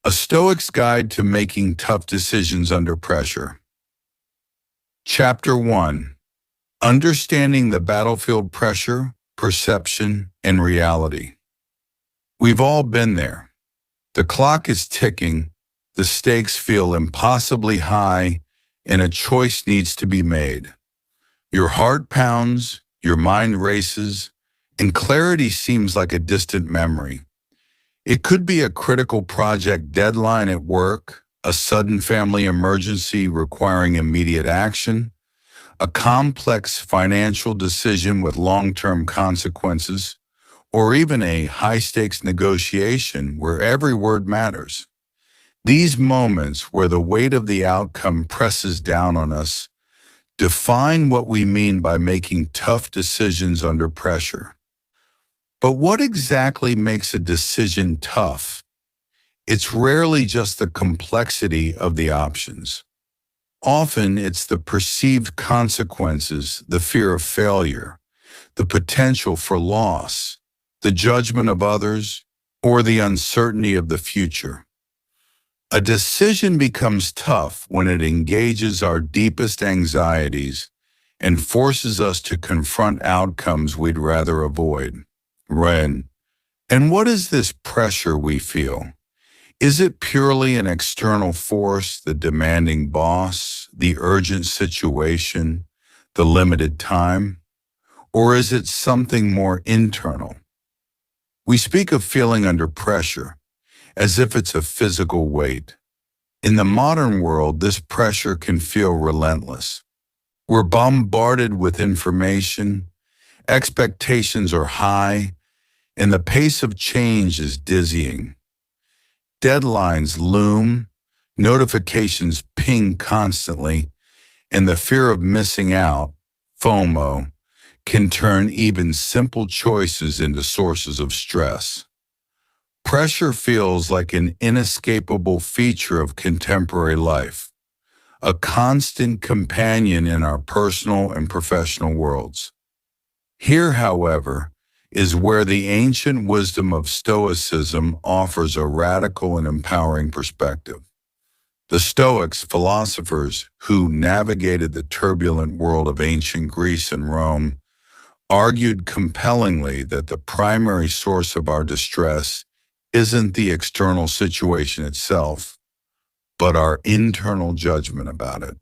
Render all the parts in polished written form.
A Stoic's Guide to Making Tough Decisions Under Pressure. Chapter 1. Understanding the battlefield pressure, perception, and reality. We've all been there. The clock is ticking, the stakes feel impossibly high, and a choice needs to be made. Your heart pounds, your mind races, and clarity seems like a distant memory. It could be a critical project deadline at work, a sudden family emergency requiring immediate action, a complex financial decision with long-term consequences, or even a high-stakes negotiation where every word matters. These moments where the weight of the outcome presses down on us define what we mean by making tough decisions under pressure. But what exactly makes a decision tough? It's rarely just the complexity of the options. Often it's the perceived consequences, the fear of failure, the potential for loss, the judgment of others, or the uncertainty of the future. A decision becomes tough when it engages our deepest anxieties and forces us to confront outcomes we'd rather avoid. And what is this pressure we feel? Is it purely an external force, the demanding boss, the urgent situation, the limited time? Or is it something more internal? We speak of feeling under pressure as if it's a physical weight. In the modern world, this pressure can feel relentless. We're bombarded with information, expectations are high, and the pace of change is dizzying. Deadlines loom, notifications ping constantly, and the fear of missing out, FOMO, can turn even simple choices into sources of stress. Pressure feels like an inescapable feature of contemporary life, a constant companion in our personal and professional worlds. Here, however, is where the ancient wisdom of Stoicism offers a radical and empowering perspective. The Stoics, philosophers who navigated the turbulent world of ancient Greece and Rome, argued compellingly that the primary source of our distress isn't the external situation itself, but our internal judgment about it.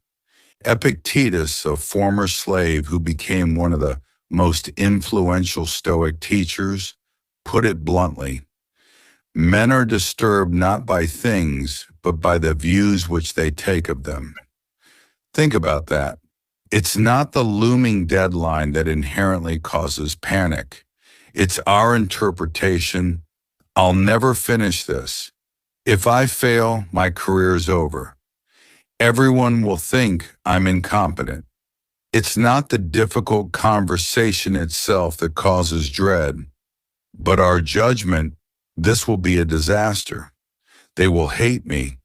Epictetus, a former slave who became one of the most influential Stoic teachers, put it bluntly: men are disturbed not by things, but by the views which they take of them. Think about that. It's not the looming deadline that inherently causes panic. It's our interpretation: I'll never finish this. If I fail, my career's over. Everyone will think I'm incompetent. It's not the difficult conversation itself that causes dread, but our judgment: this will be a disaster. They will hate me.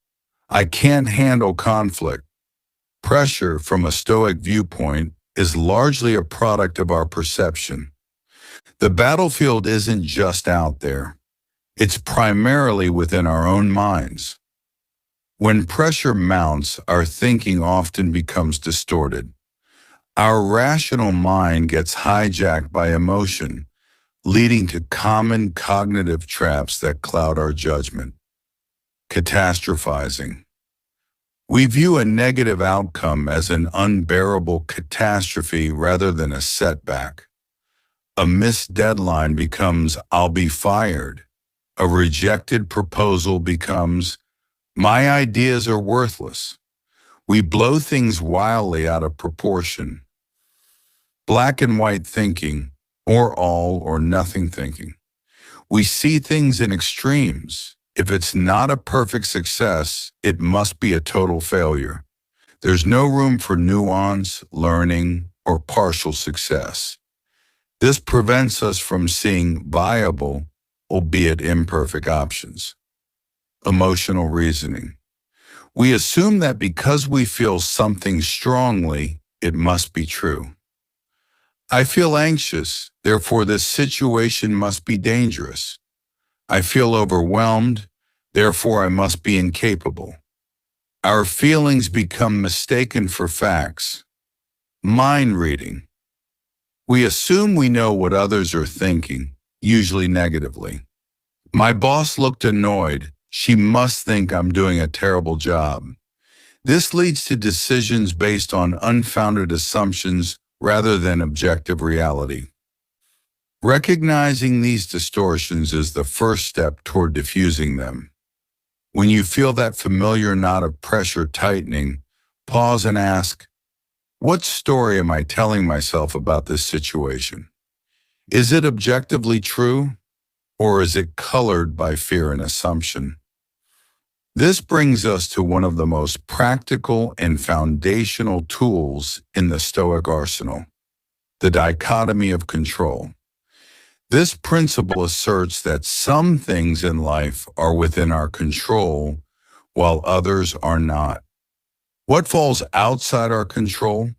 I can't handle conflict. Pressure, from a Stoic viewpoint, is largely a product of our perception. The battlefield isn't just out there. It's primarily within our own minds. When pressure mounts, our thinking often becomes distorted. Our rational mind gets hijacked by emotion, leading to common cognitive traps that cloud our judgment. Catastrophizing. We view a negative outcome as an unbearable catastrophe rather than a setback. A missed deadline becomes "I'll be fired." A rejected proposal becomes "my ideas are worthless." We blow things wildly out of proportion. Black and white thinking, or all or nothing thinking. We see things in extremes. If it's not a perfect success, it must be a total failure. There's no room for nuance, learning, or partial success. This prevents us from seeing viable, albeit imperfect, options. Emotional reasoning. We assume that because we feel something strongly, it must be true. I feel anxious, therefore this situation must be dangerous. I feel overwhelmed, Therefore, I must be incapable. Our feelings become mistaken for facts. Mind reading. We assume we know what others are thinking, usually negatively. My boss looked annoyed. She must think I'm doing a terrible job. This leads to decisions based on unfounded assumptions rather than objective reality. Recognizing these distortions is the first step toward diffusing them. When you feel that familiar knot of pressure tightening, pause and ask, what story am I telling myself about this situation? Is it objectively true, or is it colored by fear and assumption? This brings us to one of the most practical and foundational tools in the Stoic arsenal, the dichotomy of control. This principle asserts that some things in life are within our control, while others are not. What falls outside our control?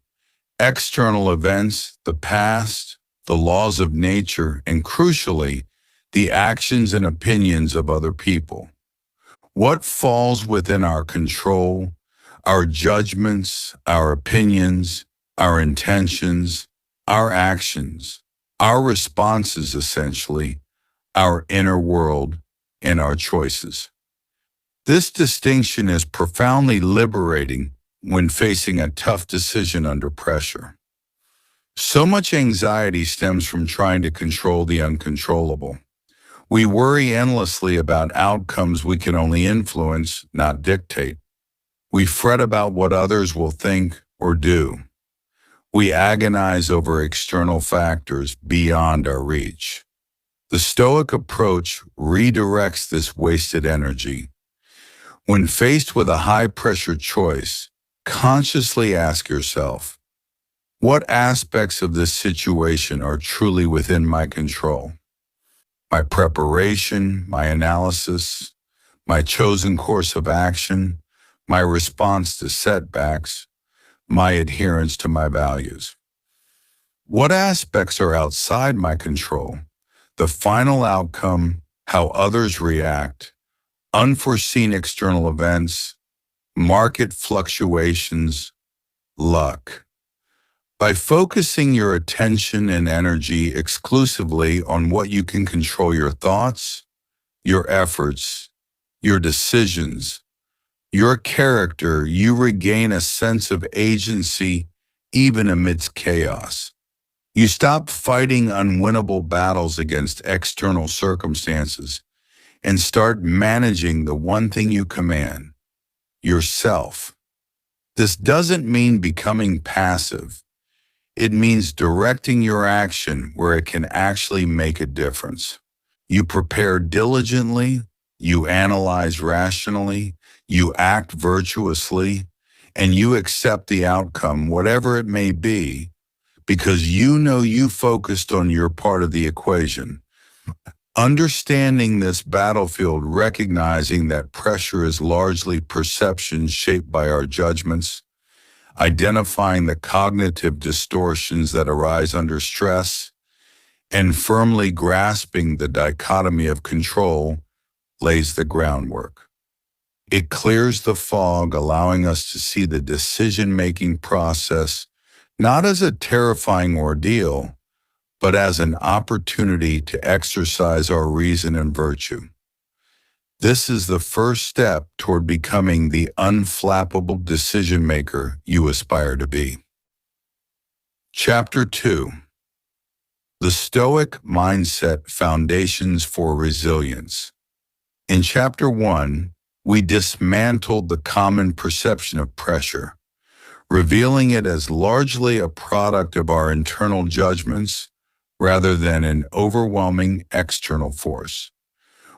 External events, the past, the laws of nature, and crucially, the actions and opinions of other people. What falls within our control? Our judgments, our opinions, our intentions, our actions, our responses essentially, our inner world, and our choices. This distinction is profoundly liberating when facing a tough decision under pressure. So much anxiety stems from trying to control the uncontrollable. We worry endlessly about outcomes we can only influence, not dictate. We fret about what others will think or do. We agonize over external factors beyond our reach. The Stoic approach redirects this wasted energy. When faced with a high-pressure choice, consciously ask yourself, what aspects of this situation are truly within my control? My preparation, my analysis, my chosen course of action, my response to setbacks, my adherence to my values. What aspects are outside my control? The final outcome, how others react, unforeseen external events, market fluctuations, luck. By focusing your attention and energy exclusively on what you can control, your thoughts, your efforts, your decisions, your character, you regain a sense of agency even amidst chaos. You stop fighting unwinnable battles against external circumstances and start managing the one thing you command, yourself. This doesn't mean becoming passive. It means directing your action where it can actually make a difference. You prepare diligently, you analyze rationally, you act virtuously, and you accept the outcome, whatever it may be, because you know you focused on your part of the equation. Understanding this battlefield, recognizing that pressure is largely perception shaped by our judgments, identifying the cognitive distortions that arise under stress, and firmly grasping the dichotomy of control lays the groundwork. It clears the fog, allowing us to see the decision-making process not as a terrifying ordeal, but as an opportunity to exercise our reason and virtue. This is the first step toward becoming the unflappable decision maker you aspire to be. Chapter 2. The Stoic Mindset Foundations for Resilience. In Chapter 1, we dismantled the common perception of pressure, revealing it as largely a product of our internal judgments rather than an overwhelming external force.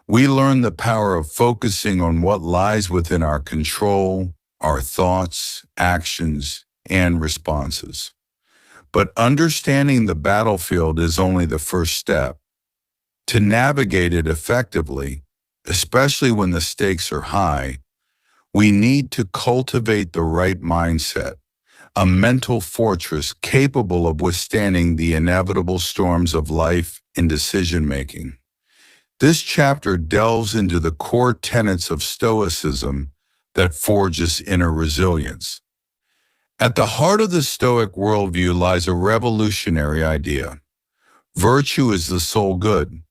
We learn the power of focusing on what lies within our control, our thoughts, actions, and responses. But understanding the battlefield is only the first step. To navigate it effectively, especially when the stakes are high, we need to cultivate the right mindset, a mental fortress capable of withstanding the inevitable storms of life and decision-making. This chapter delves into the core tenets of Stoicism that forges inner resilience. At the heart of the Stoic worldview lies a revolutionary idea. Virtue is the sole good.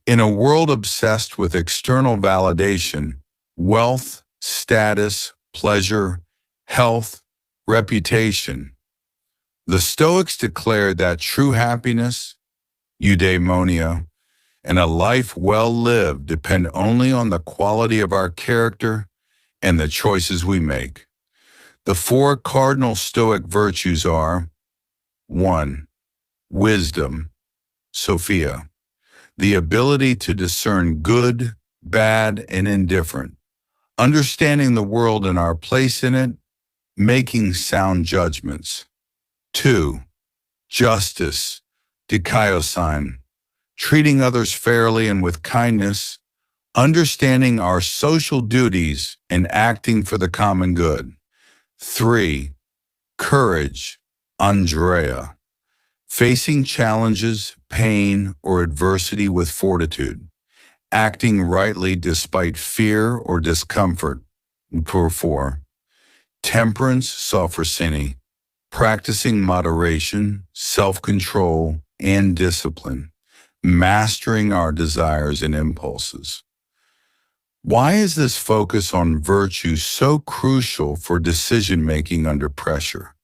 In a world obsessed with external validation, wealth, status, pleasure, health, reputation, the Stoics declared that true happiness, eudaimonia, and a life well lived depend only on the quality of our character and the choices we make. The four cardinal Stoic virtues are: 1. Wisdom, Sophia, the ability to discern good, bad, and indifferent, understanding the world and our place in it, making sound judgments. 2. Justice, dikaiosine, treating others fairly and with kindness, understanding our social duties and acting for the common good. 3. Courage, Andrea, facing challenges, pain, or adversity with fortitude, acting rightly despite fear or discomfort. 4. Temperance, Sophrosini, practicing moderation, self-control, and discipline, mastering our desires and impulses. Why is this focus on virtue so crucial for decision-making under pressure?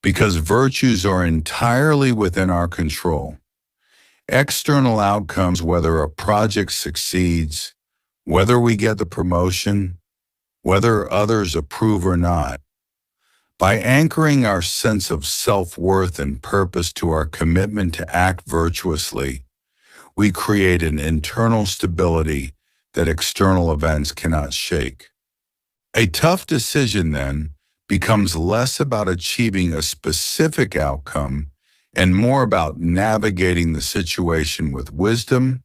Because virtues are entirely within our control. External outcomes, whether a project succeeds, whether we get the promotion, whether others approve or not. By anchoring our sense of self-worth and purpose to our commitment to act virtuously, we create an internal stability that external events cannot shake. A tough decision, then, becomes less about achieving a specific outcome and more about navigating the situation with wisdom,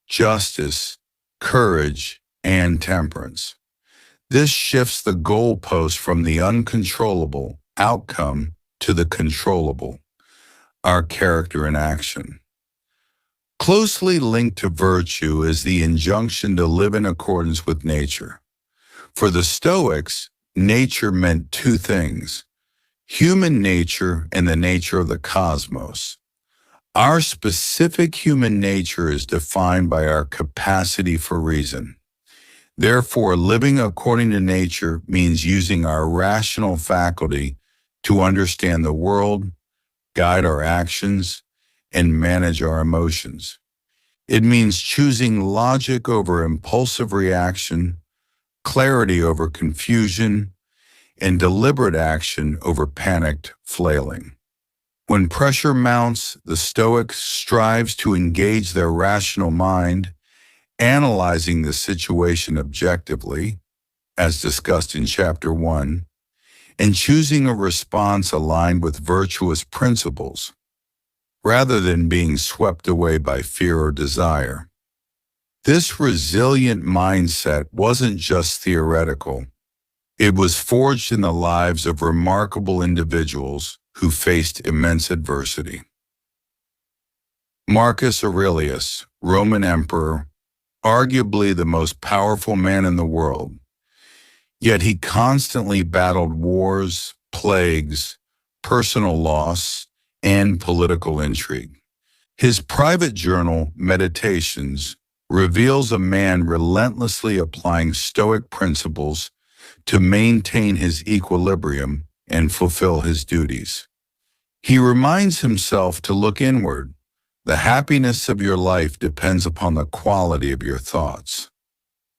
justice, courage, and temperance. This shifts the goalpost from the uncontrollable outcome to the controllable, our character in action. Closely linked to virtue is the injunction to live in accordance with nature. For the Stoics, nature meant two things: human nature and the nature of the cosmos. Our specific human nature is defined by our capacity for reason. Therefore, living according to nature means using our rational faculty to understand the world, guide our actions, and manage our emotions. It means choosing logic over impulsive reaction, clarity over confusion, and deliberate action over panicked flailing. When pressure mounts, the Stoic strives to engage their rational mind, analyzing the situation objectively, as discussed in Chapter 1, and choosing a response aligned with virtuous principles, rather than being swept away by fear or desire. This resilient mindset wasn't just theoretical. It was forged in the lives of remarkable individuals who faced immense adversity. Marcus Aurelius, Roman emperor, arguably the most powerful man in the world, yet he constantly battled wars, plagues, personal loss, and political intrigue. His private journal, Meditations, reveals a man relentlessly applying Stoic principles to maintain his equilibrium and fulfill his duties. He reminds himself to look inward. The happiness of your life depends upon the quality of your thoughts.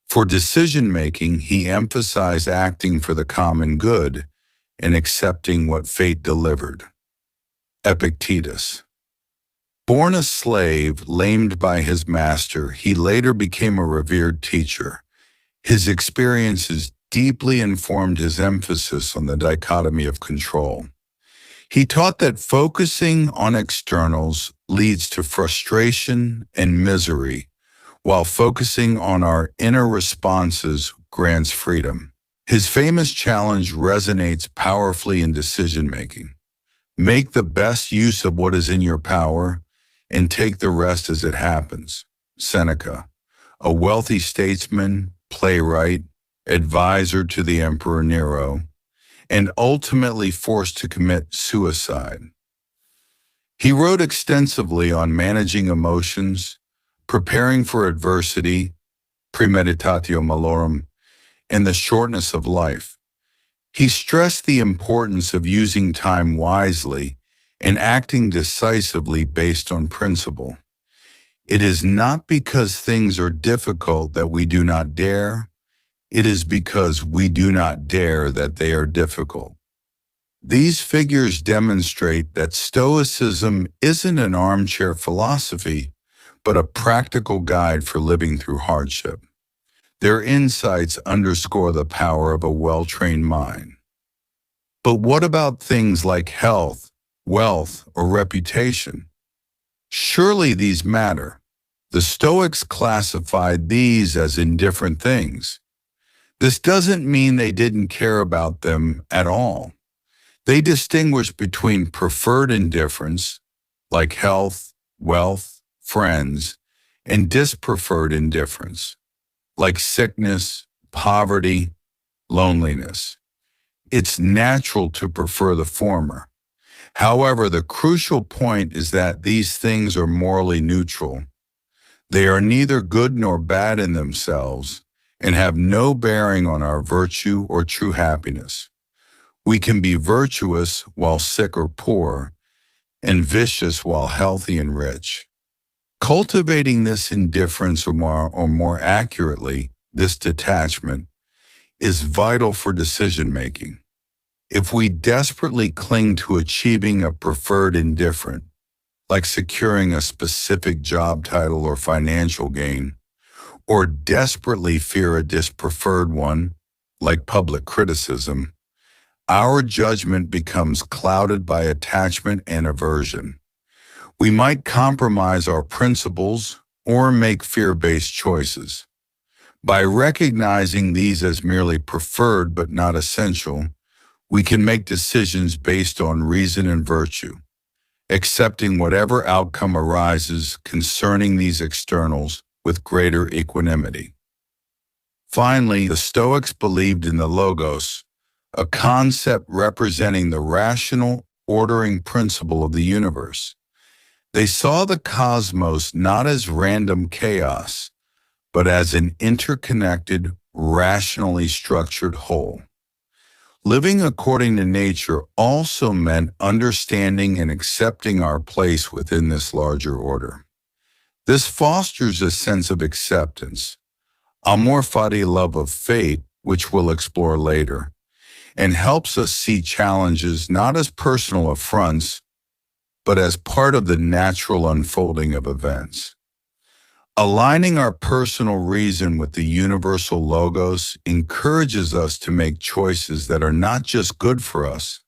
For decision-making, he emphasized acting for the common good and accepting what fate delivered. Epictetus. Born a slave, lamed by his master, he later became a revered teacher. His experiences deeply informed his emphasis on the dichotomy of control. He taught that focusing on externals leads to frustration and misery, while focusing on our inner responses grants freedom. His famous challenge resonates powerfully in decision-making. Make the best use of what is in your power and take the rest as it happens. Seneca. a wealthy statesman, playwright, advisor to the Emperor Nero, and ultimately forced to commit suicide. He wrote extensively on managing emotions, preparing for adversity, premeditatio malorum, and the shortness of life. He stressed the importance of using time wisely and acting decisively based on principle. It is not because things are difficult that we do not dare. It is because we do not dare that they are difficult. These figures demonstrate that Stoicism isn't an armchair philosophy, but a practical guide for living through hardship. Their insights underscore the power of a well-trained mind. But what about things like health, wealth, or reputation? Surely these matter. The Stoics classified these as indifferent things. This doesn't mean they didn't care about them at all. They distinguish between preferred indifference, like health, wealth, friends, and dispreferred indifference, like sickness, poverty, loneliness. It's natural to prefer the former. However, the crucial point is that these things are morally neutral. They are neither good nor bad in themselves and have no bearing on our virtue or true happiness. We can be virtuous while sick or poor, and vicious while healthy and rich. Cultivating this indifference, or more accurately, this detachment, is vital for decision-making. If we desperately cling to achieving a preferred indifferent, like securing a specific job title or financial gain, or desperately fear a dispreferred one, like public criticism, our judgment becomes clouded by attachment and aversion. We might compromise our principles or make fear-based choices. By recognizing these as merely preferred but not essential, we can make decisions based on reason and virtue, accepting whatever outcome arises concerning these externals with greater equanimity. Finally, the Stoics believed in the logos, a concept representing the rational, ordering principle of the universe. They saw the cosmos not as random chaos, but as an interconnected, rationally structured whole. Living according to nature also meant understanding and accepting our place within this larger order. This fosters a sense of acceptance, amor fati, love of fate, which we'll explore later, and helps us see challenges not as personal affronts, but as part of the natural unfolding of events. Aligning our personal reason with the universal logos encourages us to make choices that are not just good for us,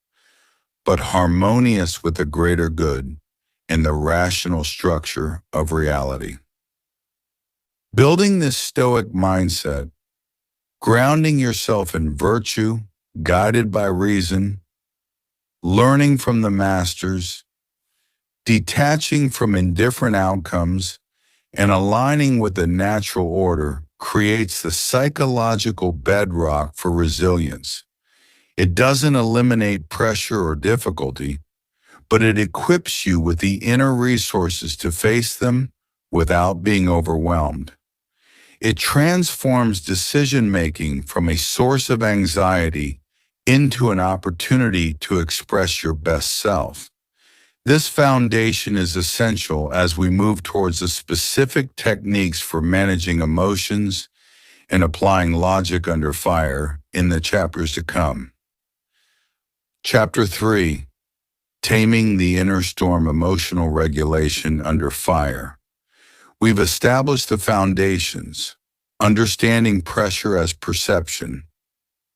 but harmonious with the greater good and the rational structure of reality. Building this Stoic mindset, grounding yourself in virtue, guided by reason, learning from the masters, detaching from indifferent outcomes, and aligning with the natural order creates the psychological bedrock for resilience. It doesn't eliminate pressure or difficulty, but it equips you with the inner resources to face them without being overwhelmed. It transforms decision-making from a source of anxiety into an opportunity to express your best self. This foundation is essential as we move towards the specific techniques for managing emotions and applying logic under fire in the chapters to come. Chapter 3: Taming the Inner Storm, Emotional Regulation Under Fire. We've established the foundations: understanding pressure as perception,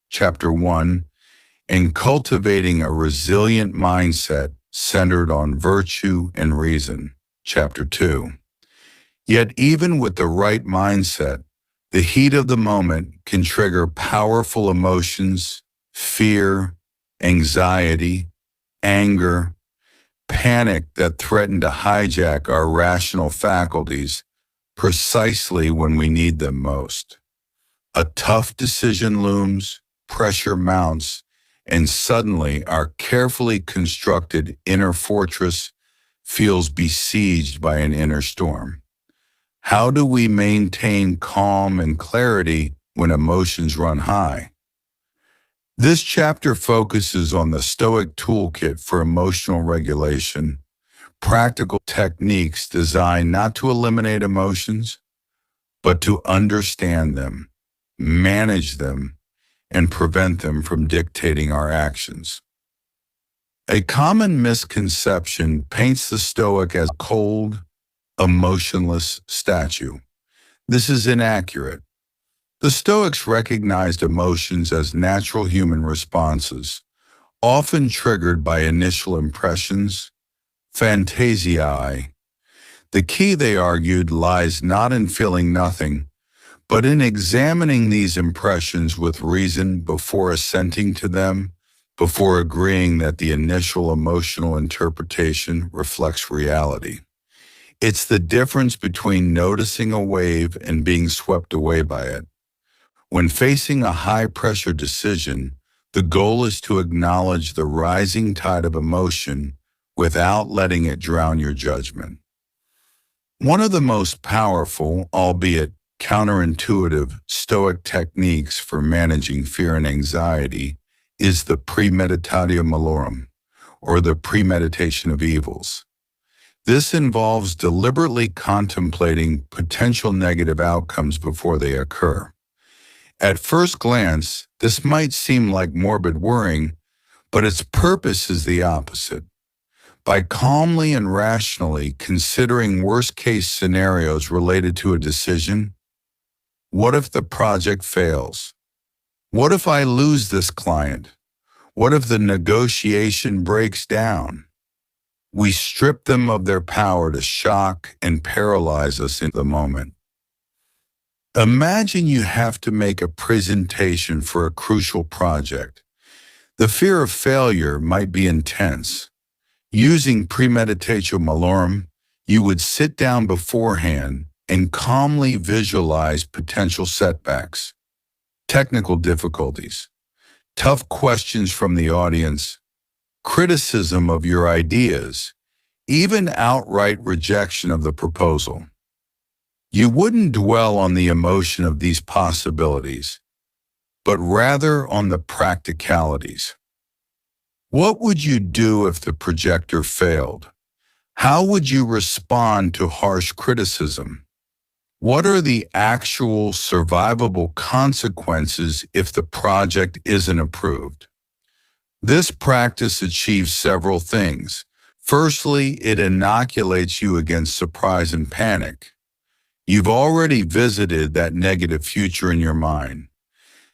Chapter 1, and cultivating a resilient mindset centered on virtue and reason, Chapter 2. Yet even with the right mindset, the heat of the moment can trigger powerful emotions, fear, anxiety, anger, panic that threaten to hijack our rational faculties, precisely when we need them most. A tough decision looms, pressure mounts, and suddenly our carefully constructed inner fortress feels besieged by an inner storm. How do we maintain calm and clarity when emotions run high? This chapter focuses on the Stoic toolkit for emotional regulation, practical techniques designed not to eliminate emotions, but to understand them, manage them, and prevent them from dictating our actions. A common misconception paints the Stoic as a cold, emotionless statue. This is inaccurate. The Stoics recognized emotions as natural human responses, often triggered by initial impressions, fantasiae. The key, they argued, lies not in feeling nothing, but in examining these impressions with reason before assenting to them, before agreeing that the initial emotional interpretation reflects reality. It's the difference between noticing a wave and being swept away by it. When facing a high-pressure decision, the goal is to acknowledge the rising tide of emotion without letting it drown your judgment. One of the most powerful, albeit counterintuitive, Stoic techniques for managing fear and anxiety is the premeditatio malorum, or the premeditation of evils. This involves deliberately contemplating potential negative outcomes before they occur. At first glance, this might seem like morbid worrying, but its purpose is the opposite. By calmly and rationally considering worst-case scenarios related to a decision, what if the project fails? What if I lose this client? What if the negotiation breaks down? We strip them of their power to shock and paralyze us in the moment. Imagine you have to make a presentation for a crucial project. The fear of failure might be intense. Using premeditatio malorum, you would sit down beforehand and calmly visualize potential setbacks, technical difficulties, tough questions from the audience, criticism of your ideas, even outright rejection of the proposal. You wouldn't dwell on the emotion of these possibilities, but rather on the practicalities. What would you do if the projector failed? How would you respond to harsh criticism? What are the actual survivable consequences if the project isn't approved? This practice achieves several things. Firstly, it inoculates you against surprise and panic. You've already visited that negative future in your mind.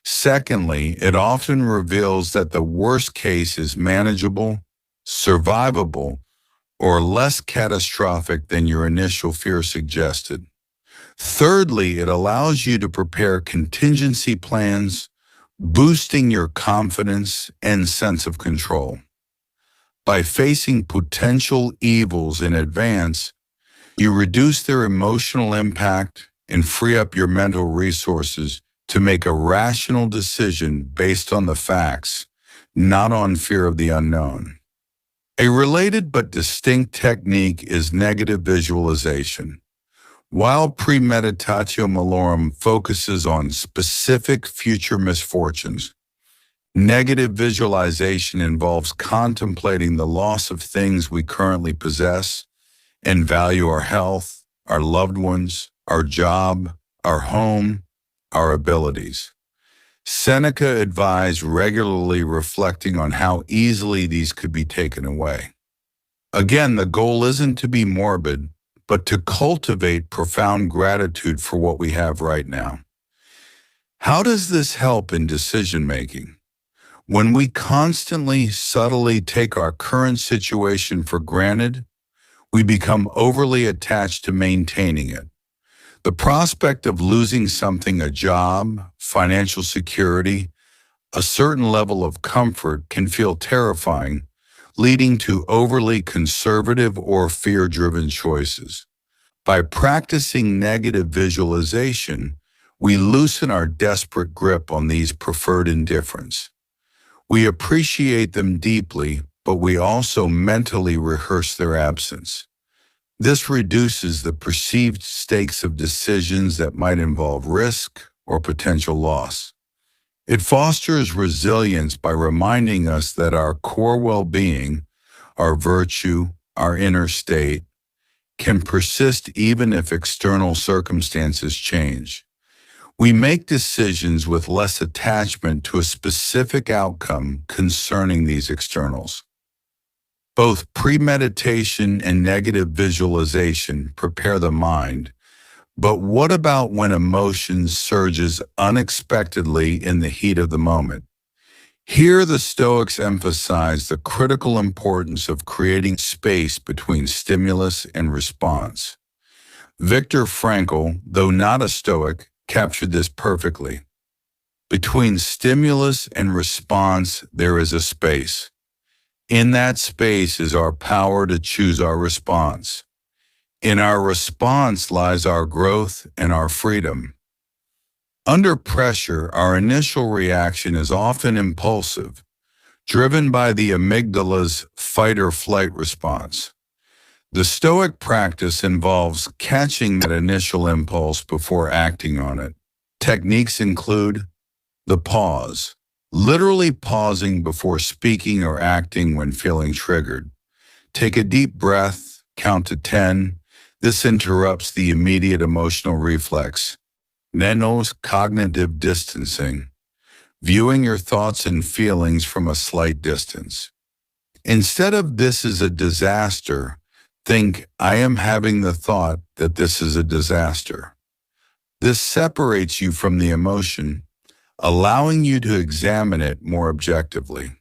Secondly, it often reveals that the worst case is manageable, survivable, or less catastrophic than your initial fear suggested. Thirdly, it allows you to prepare contingency plans, boosting your confidence and sense of control. By facing potential evils in advance, you reduce their emotional impact and free up your mental resources to make a rational decision based on the facts, not on fear of the unknown. A related but distinct technique is negative visualization. While premeditatio malorum focuses on specific future misfortunes, negative visualization involves contemplating the loss of things we currently possess and value: our health, our loved ones, our job, our home, our abilities. Seneca advised regularly reflecting on how easily these could be taken away. Again, the goal isn't to be morbid, but to cultivate profound gratitude for what we have right now. How does this help in decision-making? When we constantly, subtly take our current situation for granted, we become overly attached to maintaining it. The prospect of losing something, a job, financial security, a certain level of comfort, can feel terrifying, leading to overly conservative or fear-driven choices. By practicing negative visualization, we loosen our desperate grip on these preferred indifferents. We appreciate them deeply, but we also mentally rehearse their absence. This reduces the perceived stakes of decisions that might involve risk or potential loss. It fosters resilience by reminding us that our core well-being, our virtue, our inner state, can persist even if external circumstances change. We make decisions with less attachment to a specific outcome concerning these externals. Both premeditation and negative visualization prepare the mind, but what about when emotions surges unexpectedly in the heat of the moment? Here the Stoics emphasize the critical importance of creating space between stimulus and response. Viktor Frankl, though not a Stoic, captured this perfectly. Between stimulus and response, there is a space. In that space is our power to choose our response. In our response lies our growth and our freedom. Under pressure, our initial reaction is often impulsive, driven by the amygdala's fight-or-flight response. The Stoic practice involves catching that initial impulse before acting on it. Techniques include the pause, literally pausing before speaking or acting when feeling triggered. Take a deep breath, count to 10. This interrupts the immediate emotional reflex. Nenos, cognitive distancing, viewing your thoughts and feelings from a slight distance. Instead of "this is a disaster," think "I am having the thought that this is a disaster." This separates you from the emotion, allowing you to examine it more objectively.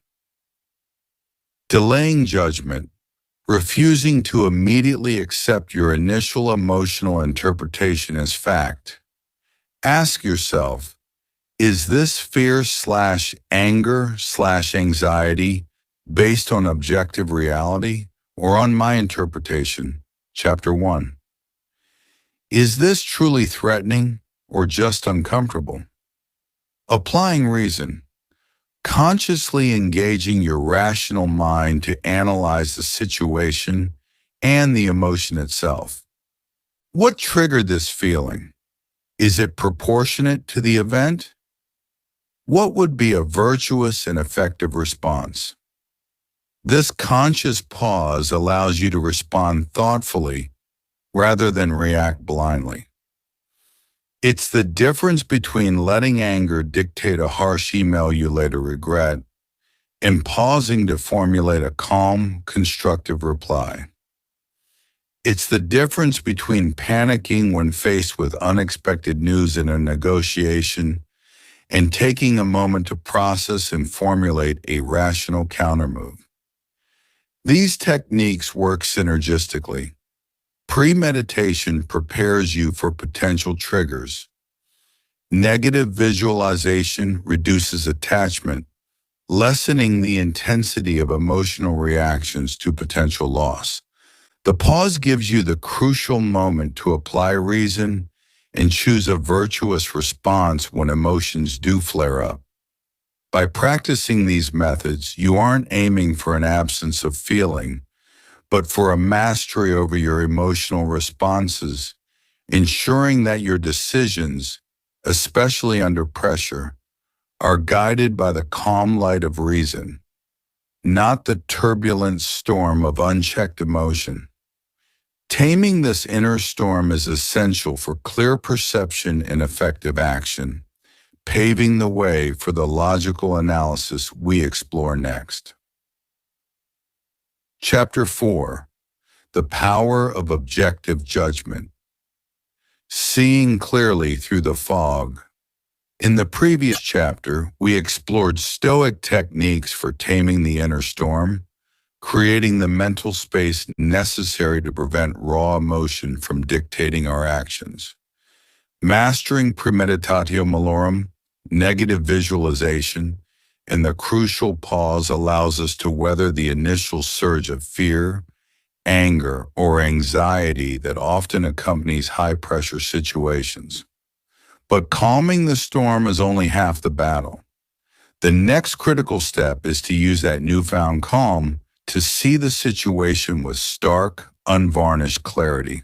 Delaying judgment, refusing to immediately accept your initial emotional interpretation as fact. Ask yourself, is this fear/anger/anxiety based on objective reality or on my interpretation? Chapter 1. Is this truly threatening or just uncomfortable? Applying reason. Consciously engaging your rational mind to analyze the situation and the emotion itself. What triggered this feeling? Is it proportionate to the event? What would be a virtuous and effective response? This conscious pause allows you to respond thoughtfully rather than react blindly. It's the difference between letting anger dictate a harsh email you later regret and pausing to formulate a calm, constructive reply. It's the difference between panicking when faced with unexpected news in a negotiation and taking a moment to process and formulate a rational countermove. These techniques work synergistically. Premeditation prepares you for potential triggers. Negative visualization reduces attachment, lessening the intensity of emotional reactions to potential loss. The pause gives you the crucial moment to apply reason and choose a virtuous response when emotions do flare up. By practicing these methods, you aren't aiming for an absence of feeling, but for a mastery over your emotional responses, ensuring that your decisions, especially under pressure, are guided by the calm light of reason, not the turbulent storm of unchecked emotion. Taming this inner storm is essential for clear perception and effective action, paving the way for the logical analysis we explore next. Chapter 4. The Power of Objective Judgment. Seeing clearly through the fog. In the previous chapter, we explored Stoic techniques for taming the inner storm, creating the mental space necessary to prevent raw emotion from dictating our actions. Mastering premeditatio malorum, negative visualization, and the crucial pause allows us to weather the initial surge of fear, anger, or anxiety that often accompanies high-pressure situations. But calming the storm is only half the battle. The next critical step is to use that newfound calm to see the situation with stark, unvarnished clarity.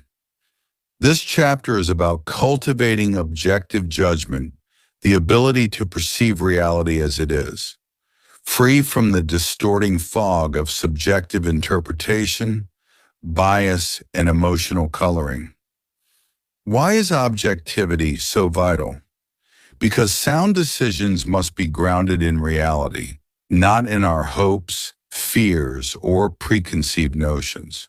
This chapter is about cultivating objective judgment, the ability to perceive reality as it is, free from the distorting fog of subjective interpretation, bias, and emotional coloring. Why is objectivity so vital? Because sound decisions must be grounded in reality, not in our hopes, fears, or preconceived notions.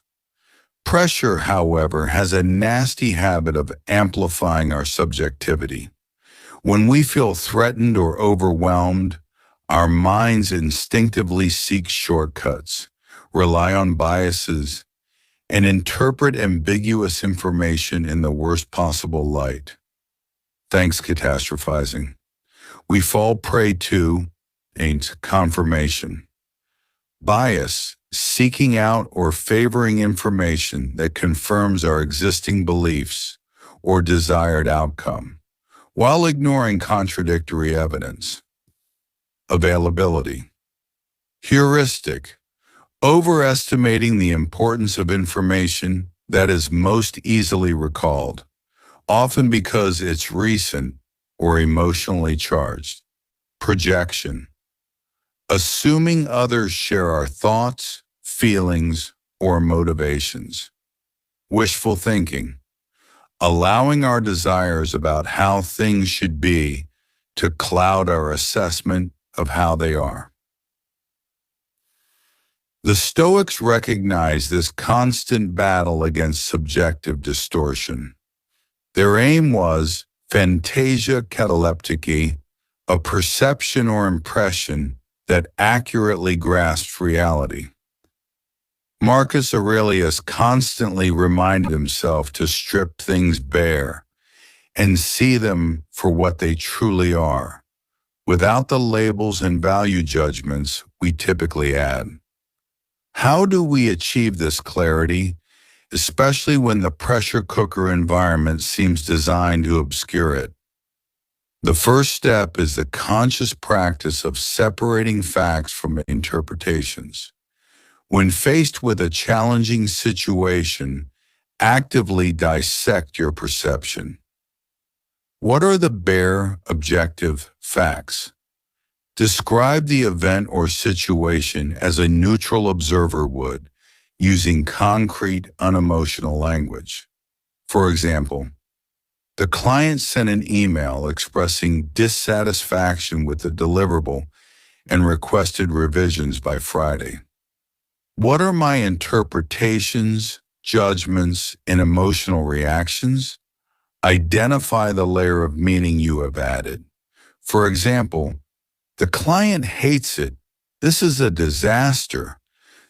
Pressure, however, has a nasty habit of amplifying our subjectivity. When we feel threatened or overwhelmed, our minds instinctively seek shortcuts, rely on biases, and interpret ambiguous information in the worst possible light. Thanks, catastrophizing. We fall prey to confirmation. Bias, seeking out or favoring information that confirms our existing beliefs or desired outcome, while ignoring contradictory evidence. Availability. Heuristic, overestimating the importance of information that is most easily recalled, often because it's recent or emotionally charged. Projection, assuming others share our thoughts, feelings, or motivations. Wishful thinking, allowing our desires about how things should be to cloud our assessment of how they are. The Stoics recognized this constant battle against subjective distortion. Their aim was phantasia cataleptici, a perception or impression that accurately grasps reality. Marcus Aurelius constantly reminded himself to strip things bare and see them for what they truly are, without the labels and value judgments we typically add. How do we achieve this clarity, especially when the pressure cooker environment seems designed to obscure it? The first step is the conscious practice of separating facts from interpretations. When faced with a challenging situation, actively dissect your perception. What are the bare, objective facts? Describe the event or situation as a neutral observer would, using concrete, unemotional language. For example, the client sent an email expressing dissatisfaction with the deliverable and requested revisions by Friday. What are my interpretations, judgments, and emotional reactions? Identify the layer of meaning you have added. For example, the client hates it. This is a disaster.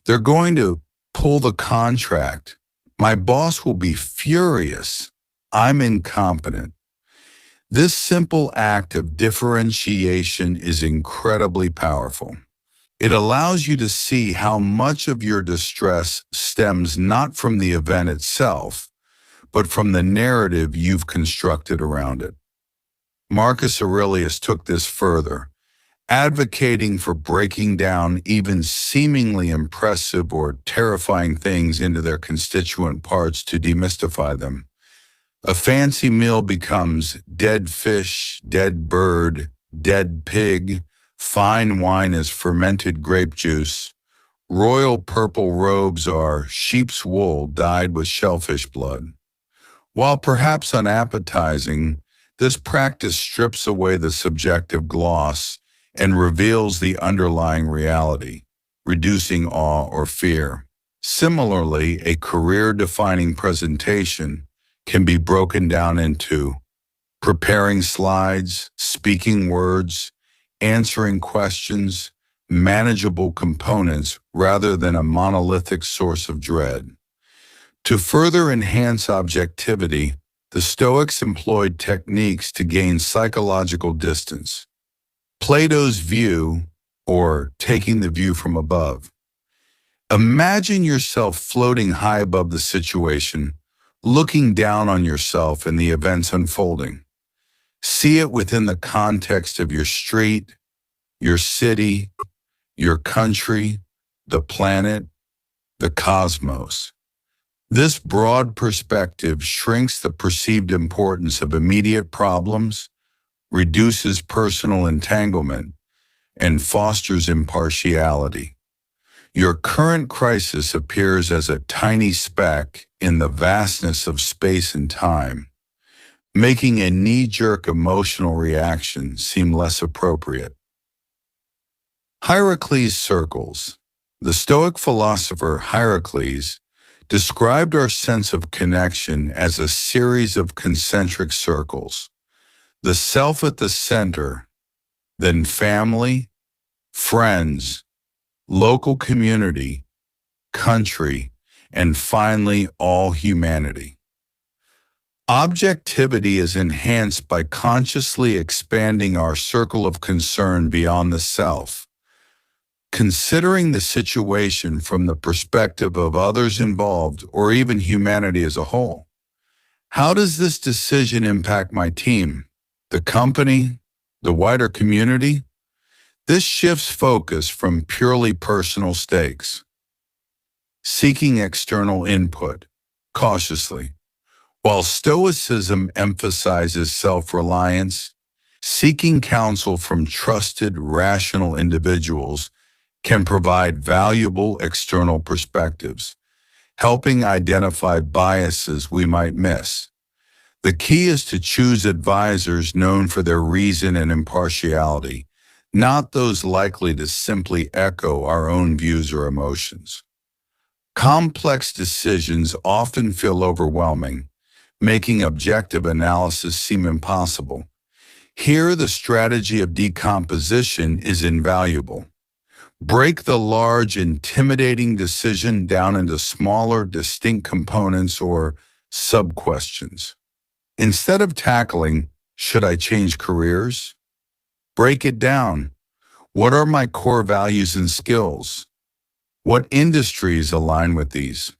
They're going to pull the contract. My boss will be furious. I'm incompetent. This simple act of differentiation is incredibly powerful. It allows you to see how much of your distress stems not from the event itself, but from the narrative you've constructed around it. Marcus Aurelius took this further, advocating for breaking down even seemingly impressive or terrifying things into their constituent parts to demystify them. A fancy meal becomes dead fish, dead bird, dead pig. Fine wine is fermented grape juice. Royal purple robes are sheep's wool dyed with shellfish blood. While perhaps unappetizing, this practice strips away the subjective gloss and reveals the underlying reality, reducing awe or fear. Similarly, a career-defining presentation can be broken down into preparing slides, speaking words, answering questions, manageable components rather than a monolithic source of dread. To further enhance objectivity, the Stoics employed techniques to gain psychological distance. Plato's view, or taking the view from above, Imagine yourself floating high above the situation, looking down on yourself and the events unfolding. See it within the context of your street, your city, your country, the planet, the cosmos. This broad perspective shrinks the perceived importance of immediate problems, reduces personal entanglement, and fosters impartiality. Your current crisis appears as a tiny speck in the vastness of space and time, making a knee-jerk emotional reaction seem less appropriate. Hierocles' circles. The Stoic philosopher Hierocles described our sense of connection as a series of concentric circles. The self at the center, then family, friends, local community, country, and finally all humanity. Objectivity is enhanced by consciously expanding our circle of concern beyond the self, considering the situation from the perspective of others involved or even humanity as a whole. How does this decision impact my team, the company, the wider community? This shifts focus from purely personal stakes. Seeking external input, cautiously. While Stoicism emphasizes self-reliance, seeking counsel from trusted, rational individuals can provide valuable external perspectives, helping identify biases we might miss. The key is to choose advisors known for their reason and impartiality, not those likely to simply echo our own views or emotions. Complex decisions often feel overwhelming, making objective analysis seem impossible. Here, the strategy of decomposition is invaluable. Break the large, intimidating decision down into smaller, distinct components or sub-questions. Instead of tackling, should I change careers? Break it down. What are my core values and skills? What industries align with these?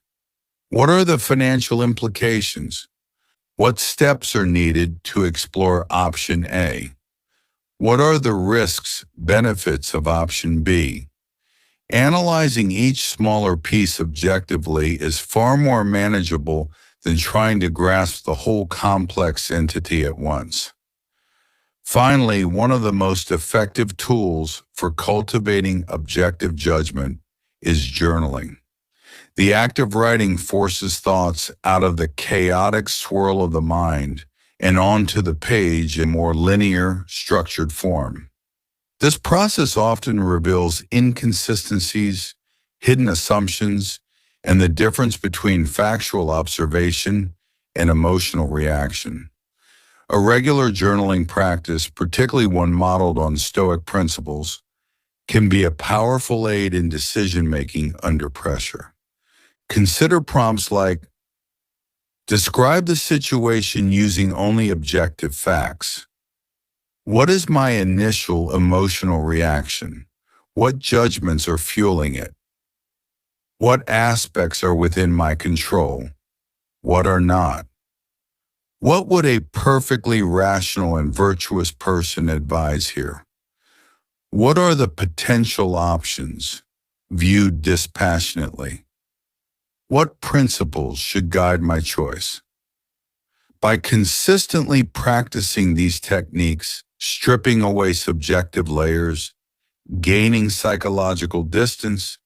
What are the financial implications? What steps are needed to explore option A? What are the risks, benefits of option B? Analyzing each smaller piece objectively is far more manageable than trying to grasp the whole complex entity at once. Finally, one of the most effective tools for cultivating objective judgment is journaling. The act of writing forces thoughts out of the chaotic swirl of the mind and onto the page in more linear, structured form. This process often reveals inconsistencies, hidden assumptions, and the difference between factual observation and emotional reaction. A regular journaling practice, particularly one modeled on Stoic principles, can be a powerful aid in decision-making under pressure. Consider prompts like, describe the situation using only objective facts. What is my initial emotional reaction? What judgments are fueling it? What aspects are within my control? What are not? What would a perfectly rational and virtuous person advise here? What are the potential options, viewed dispassionately? What principles should guide my choice? By consistently practicing these techniques, stripping away subjective layers, gaining psychological distance,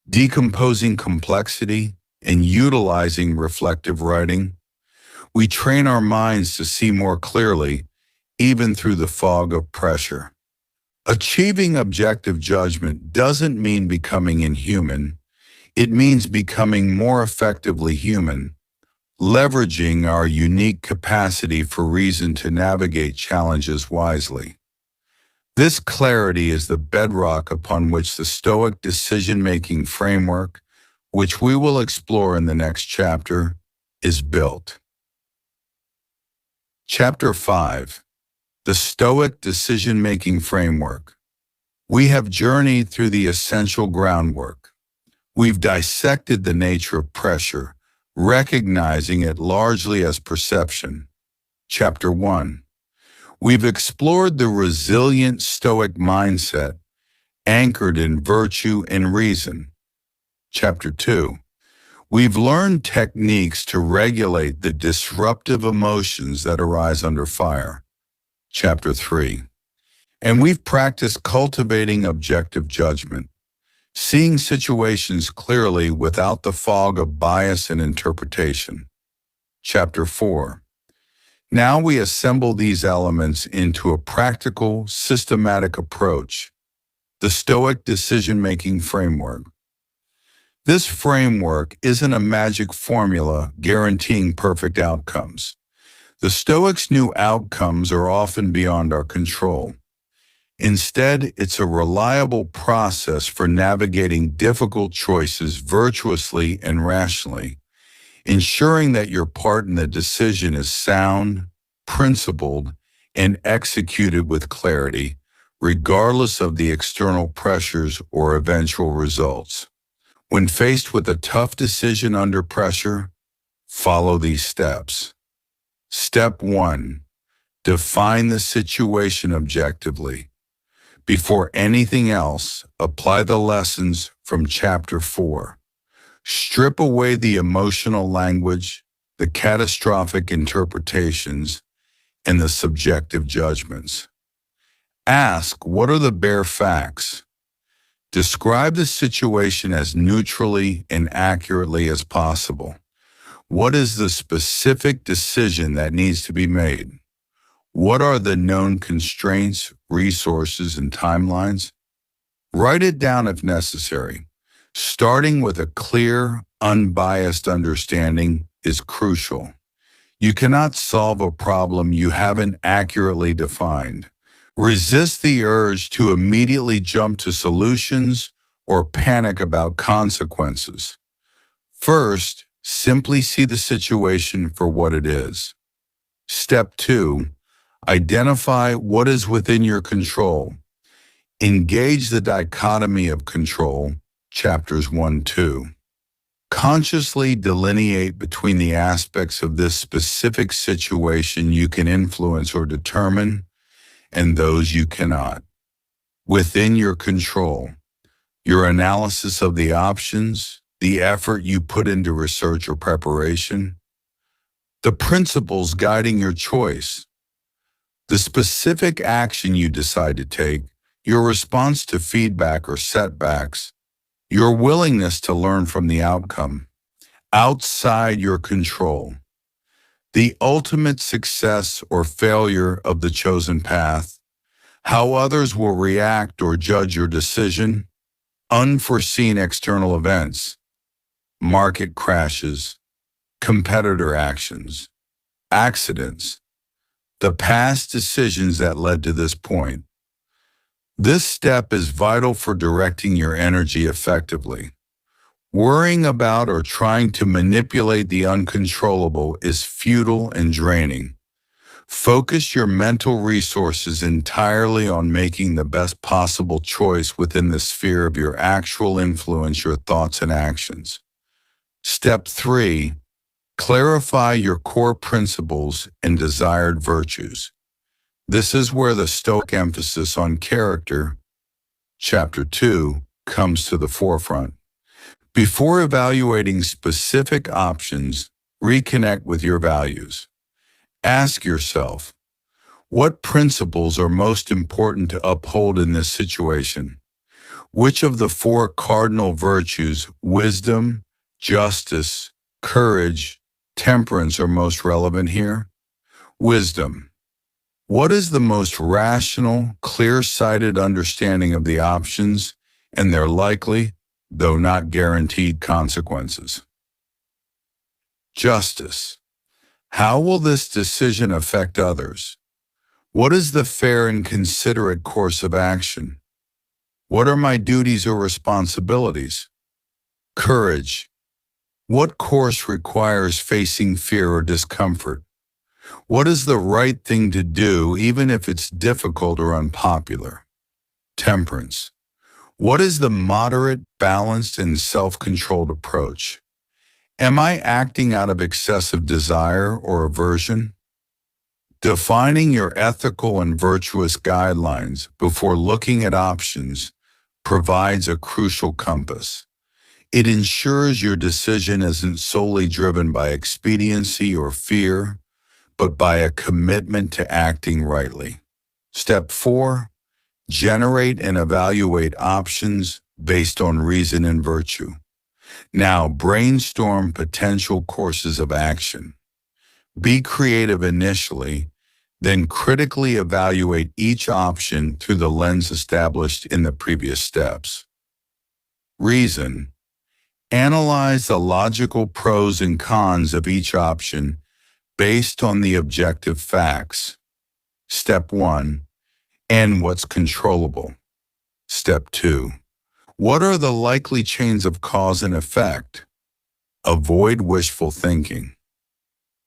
decomposing complexity, and utilizing reflective writing, we train our minds to see more clearly, even through the fog of pressure. Achieving objective judgment doesn't mean becoming inhuman. It means becoming more effectively human, leveraging our unique capacity for reason to navigate challenges wisely. This clarity is the bedrock upon which the Stoic decision-making framework, which we will explore in the next chapter, is built. Chapter 5. The Stoic Decision-Making Framework. We have journeyed through the essential groundwork. We've dissected the nature of pressure, recognizing it largely as perception. Chapter 1. We've explored the resilient Stoic mindset, anchored in virtue and reason. Chapter 2. We've learned techniques to regulate the disruptive emotions that arise under fire. Chapter 3. And we've practiced cultivating objective judgment, seeing situations clearly without the fog of bias and interpretation. Chapter 4. Now we assemble these elements into a practical, systematic approach, the Stoic decision-making framework. This framework isn't a magic formula guaranteeing perfect outcomes. The Stoics knew outcomes are often beyond our control. Instead, it's a reliable process for navigating difficult choices virtuously and rationally, ensuring that your part in the decision is sound, principled, and executed with clarity, regardless of the external pressures or eventual results. When faced with a tough decision under pressure, follow these steps. Step 1. Define the situation objectively. Before anything else, apply the lessons from Chapter 4. Strip away the emotional language, the catastrophic interpretations, and the subjective judgments. Ask, what are the bare facts? Describe the situation as neutrally and accurately as possible. What is the specific decision that needs to be made? What are the known constraints, resources, and timelines? Write it down if necessary. Starting with a clear, unbiased understanding is crucial. You cannot solve a problem you haven't accurately defined. Resist the urge to immediately jump to solutions or panic about consequences. First, simply see the situation for what it is. Step 2. Identify what is within your control. Engage the dichotomy of control, chapters 1-2. Consciously delineate between the aspects of this specific situation you can influence or determine and those you cannot. Within your control, your analysis of the options, the effort you put into research or preparation, the principles guiding your choice, the specific action you decide to take, your response to feedback or setbacks, your willingness to learn from the outcome. Outside your control, the ultimate success or failure of the chosen path, how others will react or judge your decision, unforeseen external events, market crashes, competitor actions, accidents, the past decisions that led to this point. This step is vital for directing your energy effectively. Worrying about or trying to manipulate the uncontrollable is futile and draining. Focus your mental resources entirely on making the best possible choice within the sphere of your actual influence, your thoughts and actions. Step 3. Clarify your core principles and desired virtues. This is where the Stoic emphasis on character, chapter 2, comes to the forefront. Before evaluating specific options, reconnect with your values. Ask yourself, what principles are most important to uphold in this situation? Which of the 4 cardinal virtues, wisdom, justice, courage, temperance, are most relevant here? Wisdom. What is the most rational, clear-sighted understanding of the options and their likely, though not guaranteed, consequences? Justice. How will this decision affect others? What is the fair and considerate course of action? What are my duties or responsibilities? Courage. What course requires facing fear or discomfort? What is the right thing to do even if it's difficult or unpopular? Temperance. What is the moderate, balanced, and self-controlled approach? Am I acting out of excessive desire or aversion? Defining your ethical and virtuous guidelines before looking at options provides a crucial compass. It ensures your decision isn't solely driven by expediency or fear, but by a commitment to acting rightly. Step 4. Generate and evaluate options based on reason and virtue. Now, brainstorm potential courses of action. Be creative initially, then critically evaluate each option through the lens established in the previous steps. Reason. Analyze the logical pros and cons of each option based on the objective facts. Step 1. And what's controllable. Step 2. What are the likely chains of cause and effect? Avoid wishful thinking.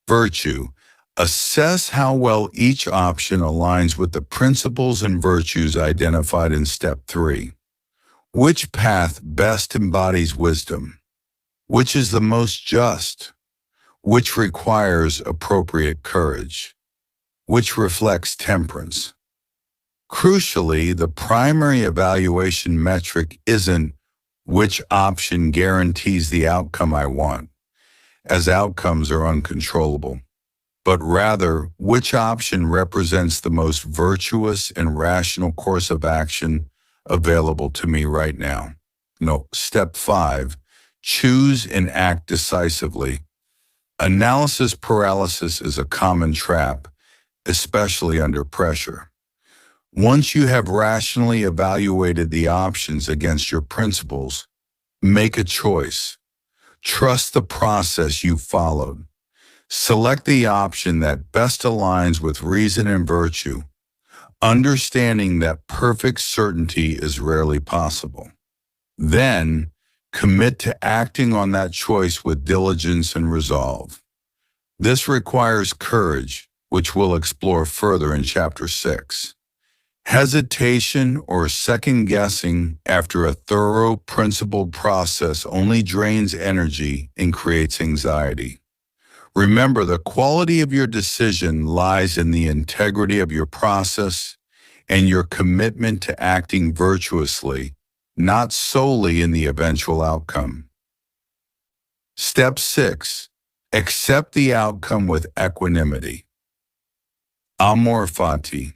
Virtue. Assess how well each option aligns with the principles and virtues identified in Step 3. Which path best embodies wisdom? Which is the most just? Which requires appropriate courage? Which reflects temperance? Crucially, the primary evaluation metric isn't which option guarantees the outcome I want, as outcomes are uncontrollable, but rather which option represents the most virtuous and rational course of action available to me right now. No. Step 5. Choose and act decisively. Analysis paralysis is a common trap, especially under pressure. Once you have rationally evaluated the options against your principles, make a choice. Trust the process you followed. Select the option that best aligns with reason and virtue, understanding that perfect certainty is rarely possible. Then, commit to acting on that choice with diligence and resolve. This requires courage, which we'll explore further in Chapter 6. Hesitation or second-guessing after a thorough, principled process only drains energy and creates anxiety. Remember, the quality of your decision lies in the integrity of your process and your commitment to acting virtuously, not solely in the eventual outcome. Step 6. Accept the outcome with equanimity. Amor fati.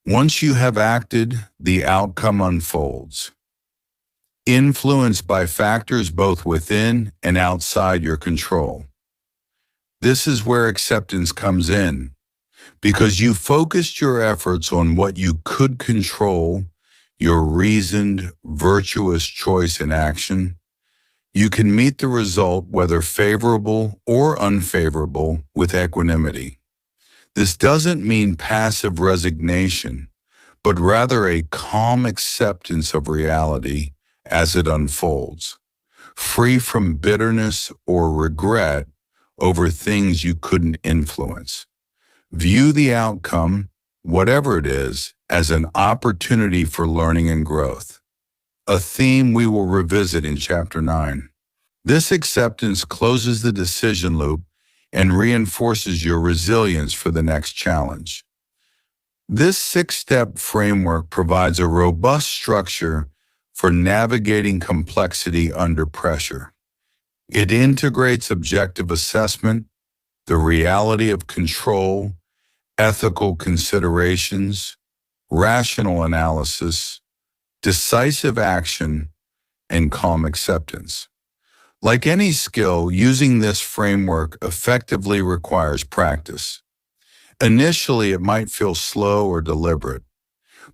Once you have acted, the outcome unfolds. Influenced by factors both within and outside your control. This is where acceptance comes in, because you focused your efforts on what you could control, your reasoned, virtuous choice and action. You can meet the result, whether favorable or unfavorable, with equanimity. This doesn't mean passive resignation, but rather a calm acceptance of reality as it unfolds, free from bitterness or regret over things you couldn't influence. View the outcome, whatever it is, as an opportunity for learning and growth, a theme we will revisit in Chapter 9. This acceptance closes the decision loop and reinforces your resilience for the next challenge. This 6-step framework provides a robust structure for navigating complexity under pressure. It integrates objective assessment, the reality of control, ethical considerations, rational analysis, decisive action, and calm acceptance. Like any skill, using this framework effectively requires practice. Initially, it might feel slow or deliberate,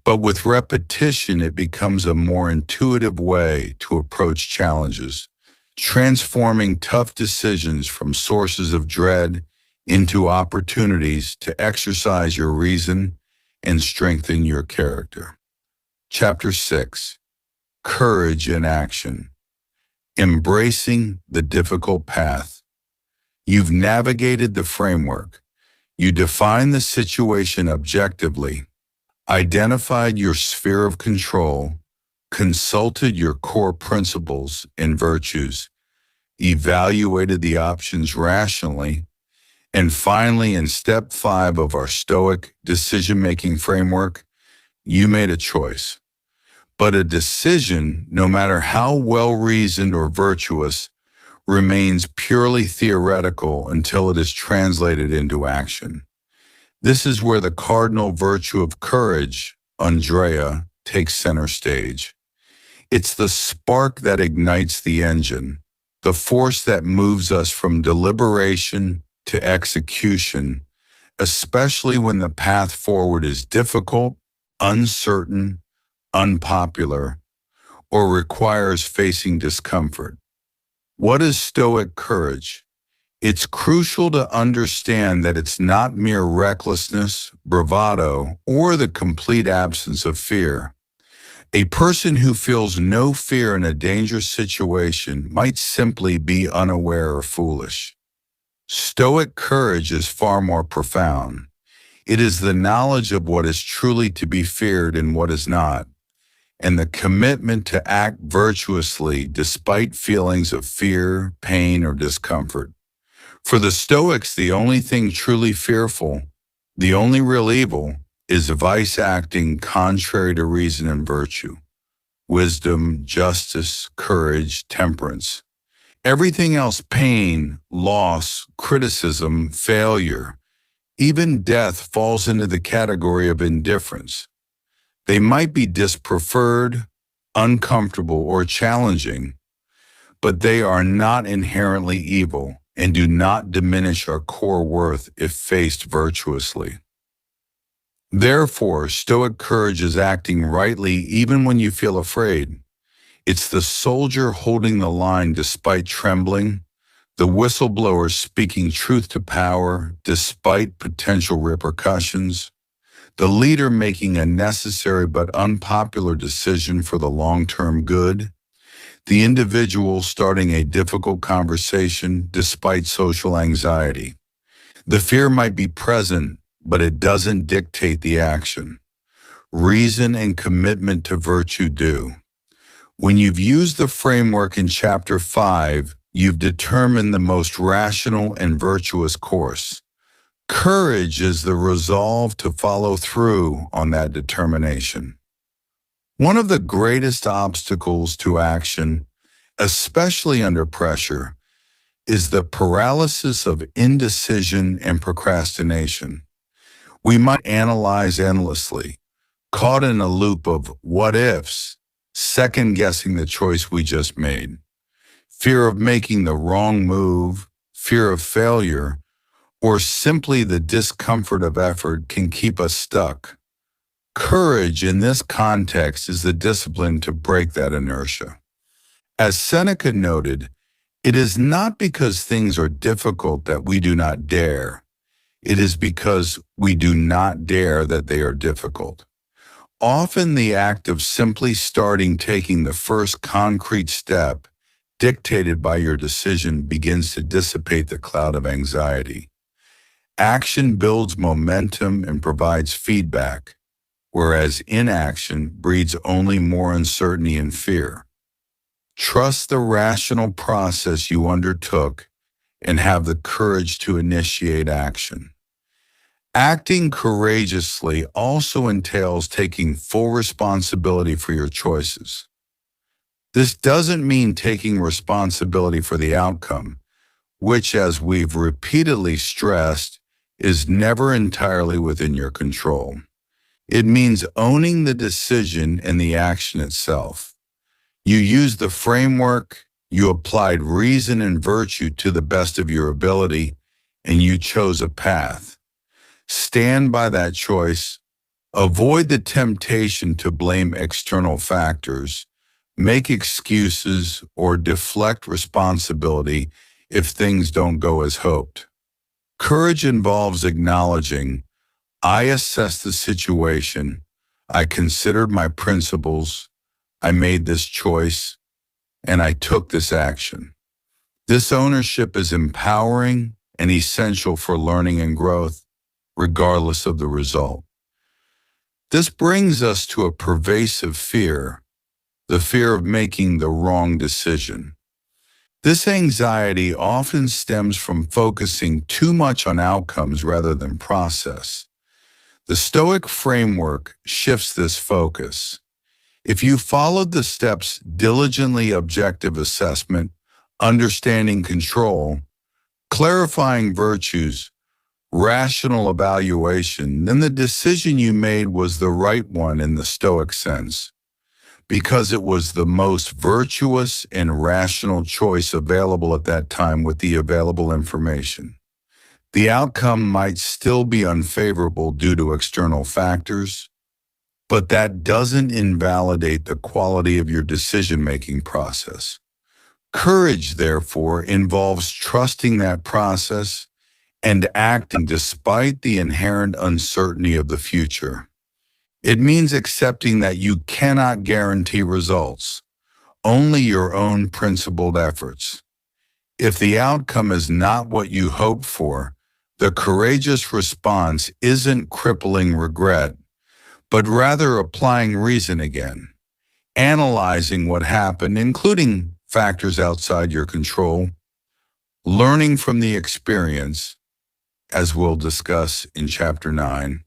but with repetition, it becomes a more intuitive way to approach challenges, transforming tough decisions from sources of dread into opportunities to exercise your reason and strengthen your character. Chapter 6. Courage in Action. Embracing the difficult path. You've navigated the framework. You defined the situation objectively, identified your sphere of control, consulted your core principles and virtues, evaluated the options rationally, and finally, in step 5 of our Stoic decision-making framework, you made a choice. But a decision, no matter how well-reasoned or virtuous, remains purely theoretical until it is translated into action. This is where the cardinal virtue of courage, Andrea, takes center stage. It's the spark that ignites the engine, the force that moves us from deliberation to execution, especially when the path forward is difficult, uncertain, unpopular, or requires facing discomfort. What is Stoic courage? It's crucial to understand that it's not mere recklessness, bravado, or the complete absence of fear. A person who feels no fear in a dangerous situation might simply be unaware or foolish. Stoic courage is far more profound. It is the knowledge of what is truly to be feared and what is not, and the commitment to act virtuously despite feelings of fear, pain, or discomfort. For the Stoics, the only thing truly fearful, the only real evil, is vice acting contrary to reason and virtue, wisdom, justice, courage, temperance. Everything else, pain, loss, criticism, failure, even death, falls into the category of indifference. They might be dispreferred, uncomfortable, or challenging, but they are not inherently evil and do not diminish our core worth if faced virtuously. Therefore, Stoic courage is acting rightly even when you feel afraid. It's the soldier holding the line despite trembling, the whistleblower speaking truth to power despite potential repercussions, the leader making a necessary but unpopular decision for the long-term good, the individual starting a difficult conversation despite social anxiety. The fear might be present, but it doesn't dictate the action. Reason and commitment to virtue do. When you've used the framework in Chapter 5, you've determined the most rational and virtuous course. Courage is the resolve to follow through on that determination. One of the greatest obstacles to action, especially under pressure, is the paralysis of indecision and procrastination. We might analyze endlessly, caught in a loop of what-ifs, second-guessing the choice we just made. Fear of making the wrong move, fear of failure, or simply the discomfort of effort can keep us stuck. Courage in this context is the discipline to break that inertia. As Seneca noted, it is not because things are difficult that we do not dare. It is because we do not dare that they are difficult. Often the act of simply taking the first concrete step, dictated by your decision, begins to dissipate the cloud of anxiety. Action builds momentum and provides feedback, whereas inaction breeds only more uncertainty and fear. Trust the rational process you undertook and have the courage to initiate action. Acting courageously also entails taking full responsibility for your choices. This doesn't mean taking responsibility for the outcome, which, as we've repeatedly stressed, is never entirely within your control. It means owning the decision and the action itself. You used the framework, you applied reason and virtue to the best of your ability, and you chose a path. Stand by that choice. Avoid the temptation to blame external factors, make excuses, or deflect responsibility if things don't go as hoped. Courage involves acknowledging, I assessed the situation, I considered my principles, I made this choice, and I took this action. This ownership is empowering and essential for learning and growth, regardless of the result. This brings us to a pervasive fear, the fear of making the wrong decision. This anxiety often stems from focusing too much on outcomes rather than process. The Stoic framework shifts this focus. If you followed the steps diligently, objective assessment, understanding control, clarifying virtues, rational evaluation, then the decision you made was the right one in the Stoic sense, because it was the most virtuous and rational choice available at that time with the available information. The outcome might still be unfavorable due to external factors, but that doesn't invalidate the quality of your decision-making process. Courage, therefore, involves trusting that process and acting despite the inherent uncertainty of the future. It means accepting that you cannot guarantee results, only your own principled efforts. If the outcome is not what you hoped for, the courageous response isn't crippling regret, but rather applying reason again, analyzing what happened, including factors outside your control, learning from the experience, as we'll discuss in Chapter 9,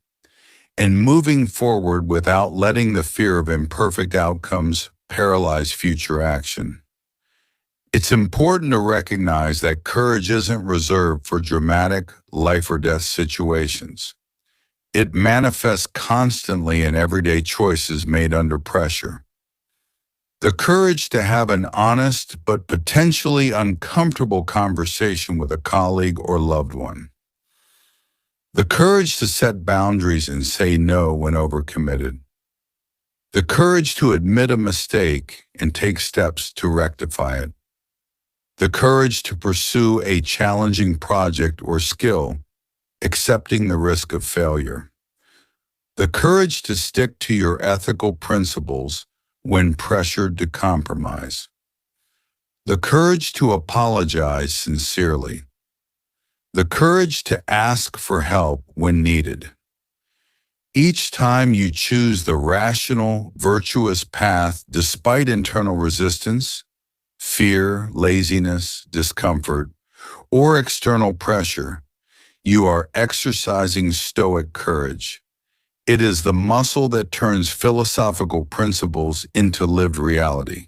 and moving forward without letting the fear of imperfect outcomes paralyze future action. It's important to recognize that courage isn't reserved for dramatic life or death situations. It manifests constantly in everyday choices made under pressure. The courage to have an honest but potentially uncomfortable conversation with a colleague or loved one. The courage to set boundaries and say no when overcommitted. The courage to admit a mistake and take steps to rectify it. The courage to pursue a challenging project or skill, accepting the risk of failure. The courage to stick to your ethical principles when pressured to compromise. The courage to apologize sincerely. The courage to ask for help when needed. Each time you choose the rational, virtuous path despite internal resistance, fear, laziness, discomfort, or external pressure, you are exercising Stoic courage. It is the muscle that turns philosophical principles into lived reality.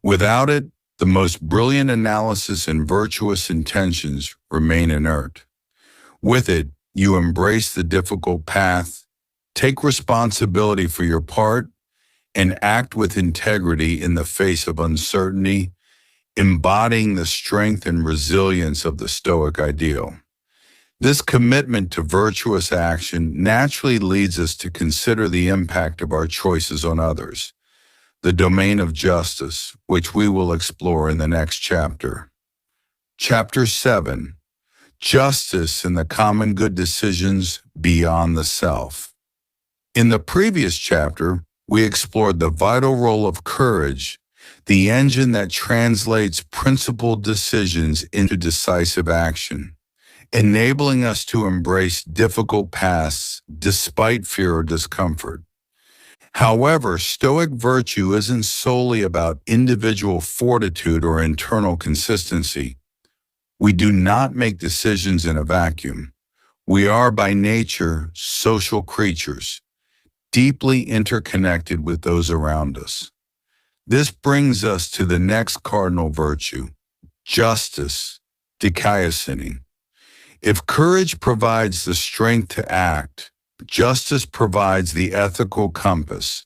Without it, the most brilliant analysis and virtuous intentions remain inert. With it, you embrace the difficult path, take responsibility for your part, and act with integrity in the face of uncertainty, embodying the strength and resilience of the Stoic ideal. This commitment to virtuous action naturally leads us to consider the impact of our choices on others, the domain of justice, which we will explore in the next chapter. Chapter 7. Justice and the common good decisions beyond the self. In the previous chapter, we explored the vital role of courage, the engine that translates principled decisions into decisive action, enabling us to embrace difficult paths despite fear or discomfort. However, Stoic virtue isn't solely about individual fortitude or internal consistency. We do not make decisions in a vacuum. We are by nature social creatures, deeply interconnected with those around us. This brings us to the next cardinal virtue, justice, dikaiosune. If courage provides the strength to act, justice provides the ethical compass,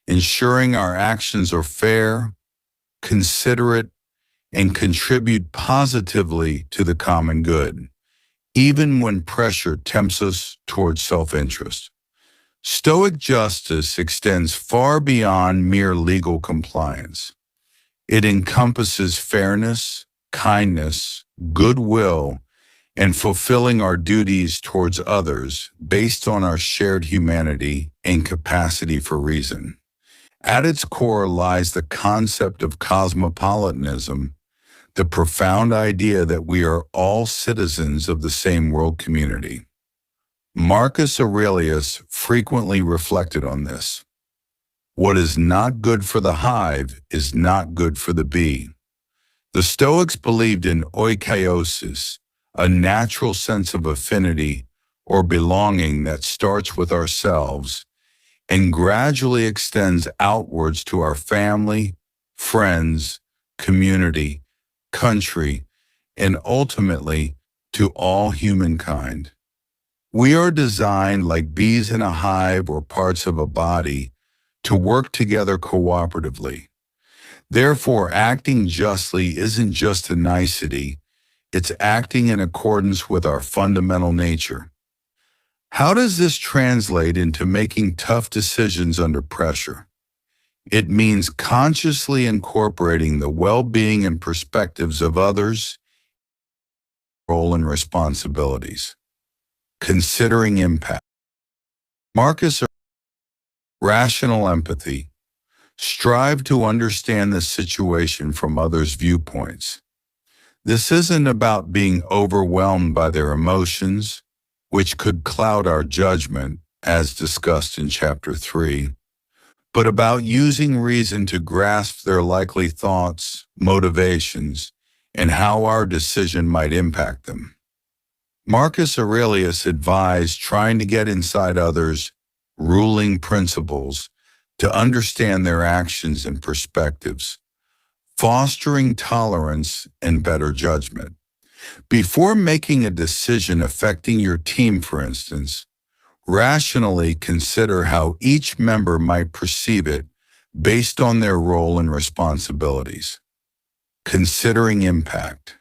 ensuring our actions are fair, considerate, and contribute positively to the common good, even when pressure tempts us towards self-interest. Stoic justice extends far beyond mere legal compliance. It encompasses fairness, kindness, goodwill, and fulfilling our duties towards others based on our shared humanity and capacity for reason. At its core lies the concept of cosmopolitanism, the profound idea that we are all citizens of the same world community. Marcus Aurelius frequently reflected on this. What is not good for the hive is not good for the bee. The Stoics believed in oikiosis, a natural sense of affinity or belonging that starts with ourselves and gradually extends outwards to our family, friends, community, country, and ultimately to all humankind. We are designed like bees in a hive or parts of a body to work together cooperatively. Therefore, acting justly isn't just a nicety, it's acting in accordance with our fundamental nature. How does this translate into making tough decisions under pressure? It means consciously incorporating the well-being and perspectives of others, role and responsibilities. Considering impact. Marcus, rational empathy. Strive to understand the situation from others' viewpoints. This isn't about being overwhelmed by their emotions, which could cloud our judgment, as discussed in Chapter 3, but about using reason to grasp their likely thoughts, motivations, and how our decision might impact them. Marcus Aurelius advised trying to get inside others' ruling principles to understand their actions and perspectives, fostering tolerance and better judgment. Before making a decision affecting your team, for instance, rationally consider how each member might perceive it based on their role and responsibilities. Considering impact.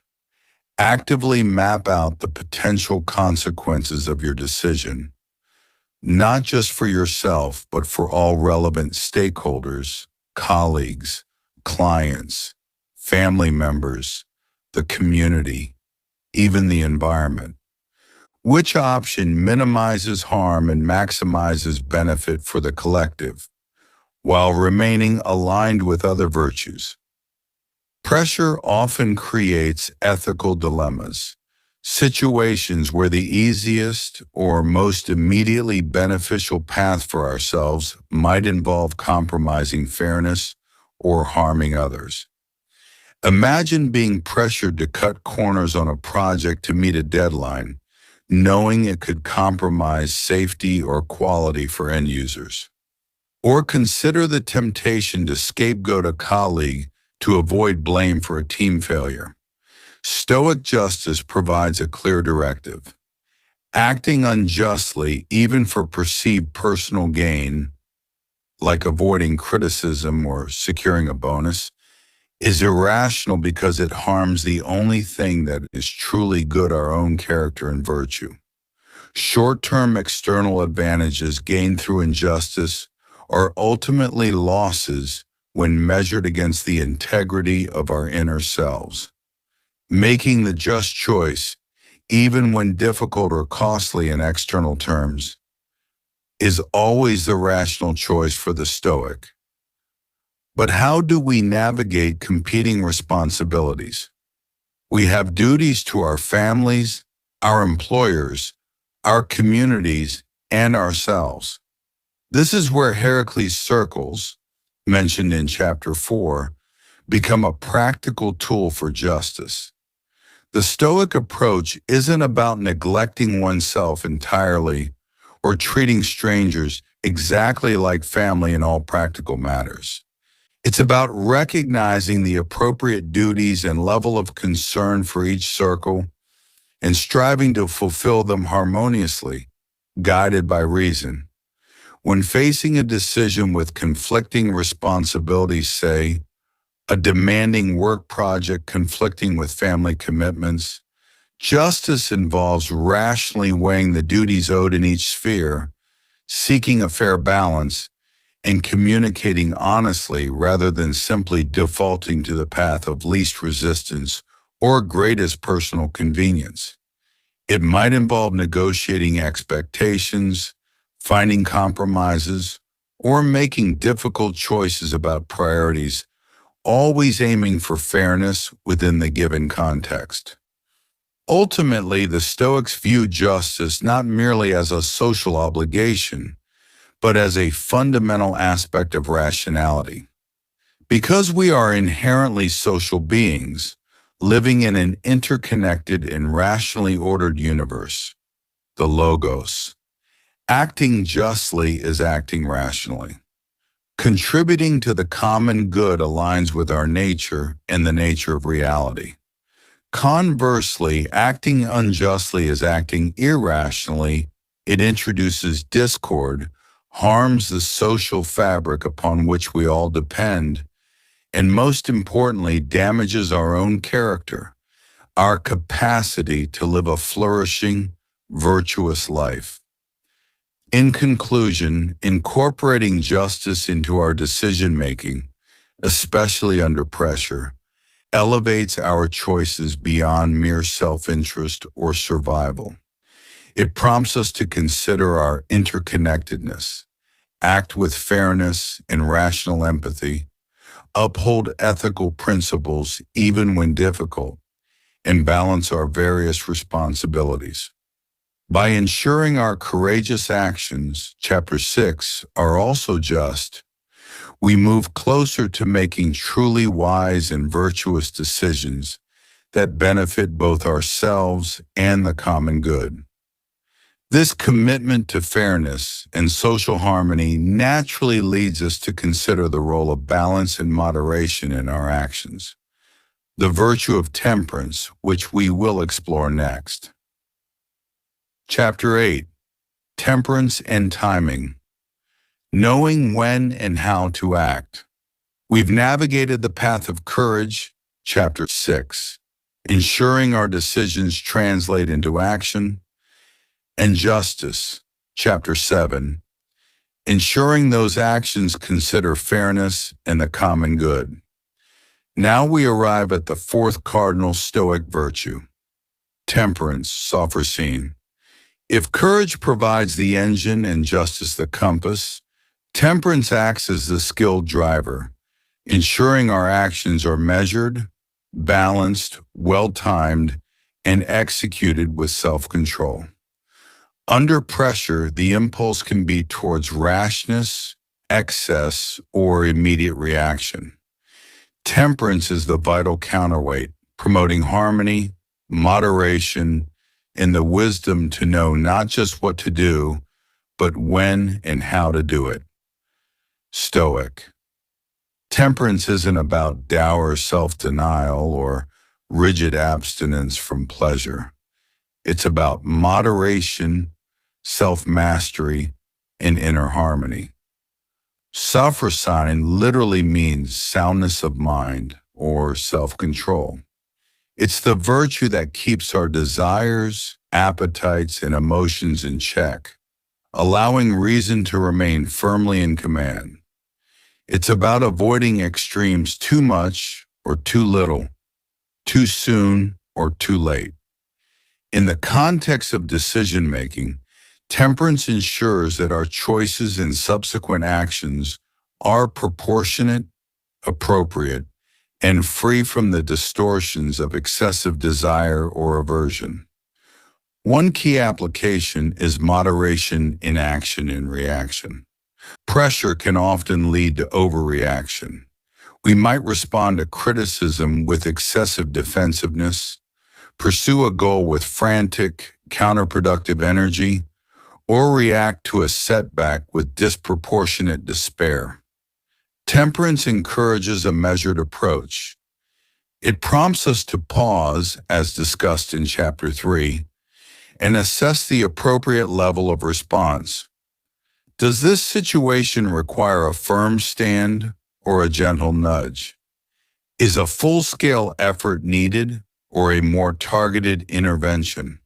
Actively map out the potential consequences of your decision, not just for yourself, but for all relevant stakeholders, colleagues, clients, family members, the community, even the environment. Which option minimizes harm and maximizes benefit for the collective, while remaining aligned with other virtues? Pressure often creates ethical dilemmas, situations where the easiest or most immediately beneficial path for ourselves might involve compromising fairness or harming others. Imagine being pressured to cut corners on a project to meet a deadline, knowing it could compromise safety or quality for end users. Or consider the temptation to scapegoat a colleague to avoid blame for a team failure. Stoic justice provides a clear directive. Acting unjustly, even for perceived personal gain, like avoiding criticism or securing a bonus, is irrational because it harms the only thing that is truly good, our own character and virtue. Short-term external advantages gained through injustice are ultimately losses when measured against the integrity of our inner selves. Making the just choice, even when difficult or costly in external terms, is always the rational choice for the Stoic. But how do we navigate competing responsibilities? We have duties to our families, our employers, our communities, and ourselves. This is where Heracles' circles, mentioned in Chapter 4, become a practical tool for justice. The Stoic approach isn't about neglecting oneself entirely or treating strangers exactly like family in all practical matters. It's about recognizing the appropriate duties and level of concern for each circle and striving to fulfill them harmoniously, guided by reason. When facing a decision with conflicting responsibilities, say, a demanding work project conflicting with family commitments, justice involves rationally weighing the duties owed in each sphere, seeking a fair balance, and communicating honestly rather than simply defaulting to the path of least resistance or greatest personal convenience. It might involve negotiating expectations, finding compromises, or making difficult choices about priorities, always aiming for fairness within the given context. Ultimately, the Stoics view justice not merely as a social obligation, but as a fundamental aspect of rationality. Because we are inherently social beings, living in an interconnected and rationally ordered universe, the Logos, acting justly is acting rationally. Contributing to the common good aligns with our nature and the nature of reality. Conversely, acting unjustly is acting irrationally. It introduces discord, harms the social fabric upon which we all depend, and most importantly, damages our own character, our capacity to live a flourishing, virtuous life. In conclusion, incorporating justice into our decision-making, especially under pressure, elevates our choices beyond mere self-interest or survival. It prompts us to consider our interconnectedness, act with fairness and rational empathy, uphold ethical principles even when difficult, and balance our various responsibilities. By ensuring our courageous actions, Chapter 6, are also just, we move closer to making truly wise and virtuous decisions that benefit both ourselves and the common good. This commitment to fairness and social harmony naturally leads us to consider the role of balance and moderation in our actions, the virtue of temperance, which we will explore next. Chapter 8, Temperance and Timing. Knowing when and how to act. We've navigated the path of courage, Chapter 6, ensuring our decisions translate into action, and justice, Chapter 7, ensuring those actions consider fairness and the common good. Now we arrive at the fourth cardinal Stoic virtue, temperance, sophrosyne. If courage provides the engine and justice the compass, temperance acts as the skilled driver, ensuring our actions are measured, balanced, well-timed, and executed with self-control. Under pressure, the impulse can be towards rashness, excess, or immediate reaction. Temperance is the vital counterweight, promoting harmony, moderation, and the wisdom to know not just what to do, but when and how to do it. Stoic. Temperance isn't about dour self-denial or rigid abstinence from pleasure. It's about moderation, self-mastery, and inner harmony. Sophrosyne literally means soundness of mind or self-control. It's the virtue that keeps our desires, appetites, and emotions in check, allowing reason to remain firmly in command. It's about avoiding extremes too much or too little, too soon or too late. In the context of decision-making, temperance ensures that our choices and subsequent actions are proportionate, appropriate, and free from the distortions of excessive desire or aversion. One key application is moderation in action and reaction. Pressure can often lead to overreaction. We might respond to criticism with excessive defensiveness, pursue a goal with frantic, counterproductive energy, or react to a setback with disproportionate despair. Temperance encourages a measured approach. It prompts us to pause, as discussed in Chapter 3, and assess the appropriate level of response. Does this situation require a firm stand or a gentle nudge? Is a full-scale effort needed or a more targeted intervention?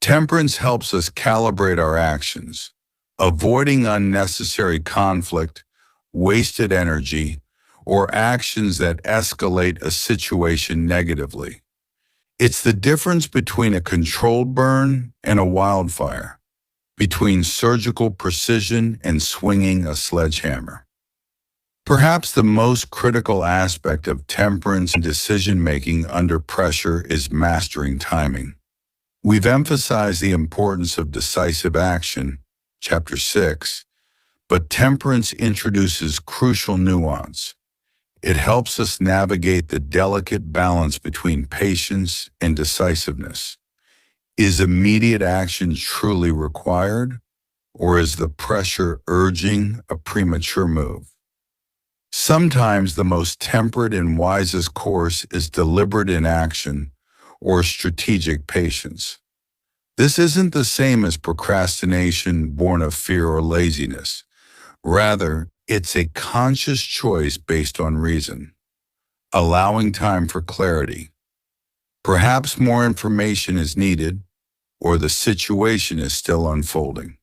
Temperance helps us calibrate our actions, avoiding unnecessary conflict, wasted energy, or actions that escalate a situation negatively. It's the difference between a controlled burn and a wildfire, between surgical precision and swinging a sledgehammer. Perhaps the most critical aspect of temperance and decision-making under pressure is mastering timing. We've emphasized the importance of decisive action, Chapter 6, But temperance introduces crucial nuance. It helps us navigate the delicate balance between patience and decisiveness. Is immediate action truly required, or is the pressure urging a premature move? Sometimes the most temperate and wisest course is deliberate inaction or strategic patience. This isn't the same as procrastination born of fear or laziness. Rather, it's a conscious choice based on reason, allowing time for clarity. Perhaps more information is needed, or the situation is still unfolding.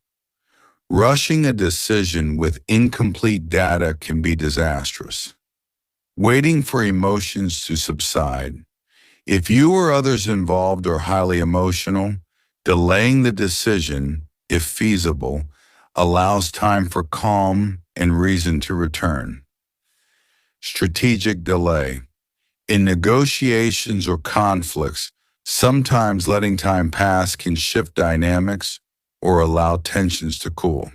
Rushing a decision with incomplete data can be disastrous. Waiting for emotions to subside. If you or others involved are highly emotional, delaying the decision, if feasible, allows time for calm and reason to return. Strategic delay. In negotiations or conflicts, sometimes letting time pass can shift dynamics or allow tensions to cool.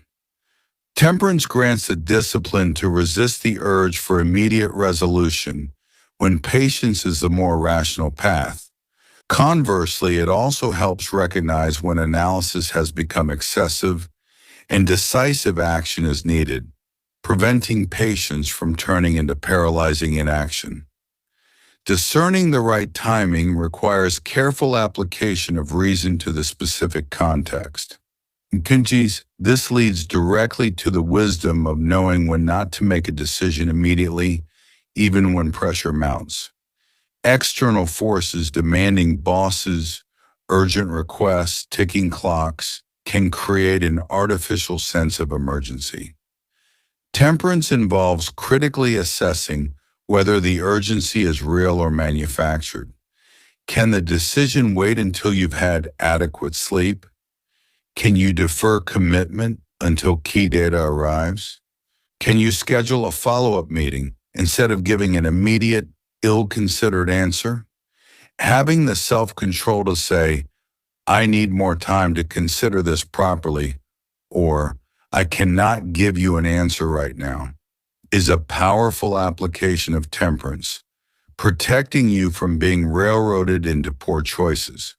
Temperance grants the discipline to resist the urge for immediate resolution when patience is the more rational path. Conversely, it also helps recognize when analysis has become excessive and decisive action is needed, preventing patience from turning into paralyzing inaction. Discerning the right timing requires careful application of reason to the specific context. In Kunji's, this leads directly to the wisdom of knowing when not to make a decision immediately, even when pressure mounts. External forces demanding bosses, urgent requests, ticking clocks can create an artificial sense of emergency. Temperance involves critically assessing whether the urgency is real or manufactured. Can the decision wait until you've had adequate sleep? Can you defer commitment until key data arrives? Can you schedule a follow-up meeting instead of giving an immediate, ill-considered answer? Having the self-control to say, I need more time to consider this properly, or I cannot give you an answer right now, is a powerful application of temperance, protecting you from being railroaded into poor choices.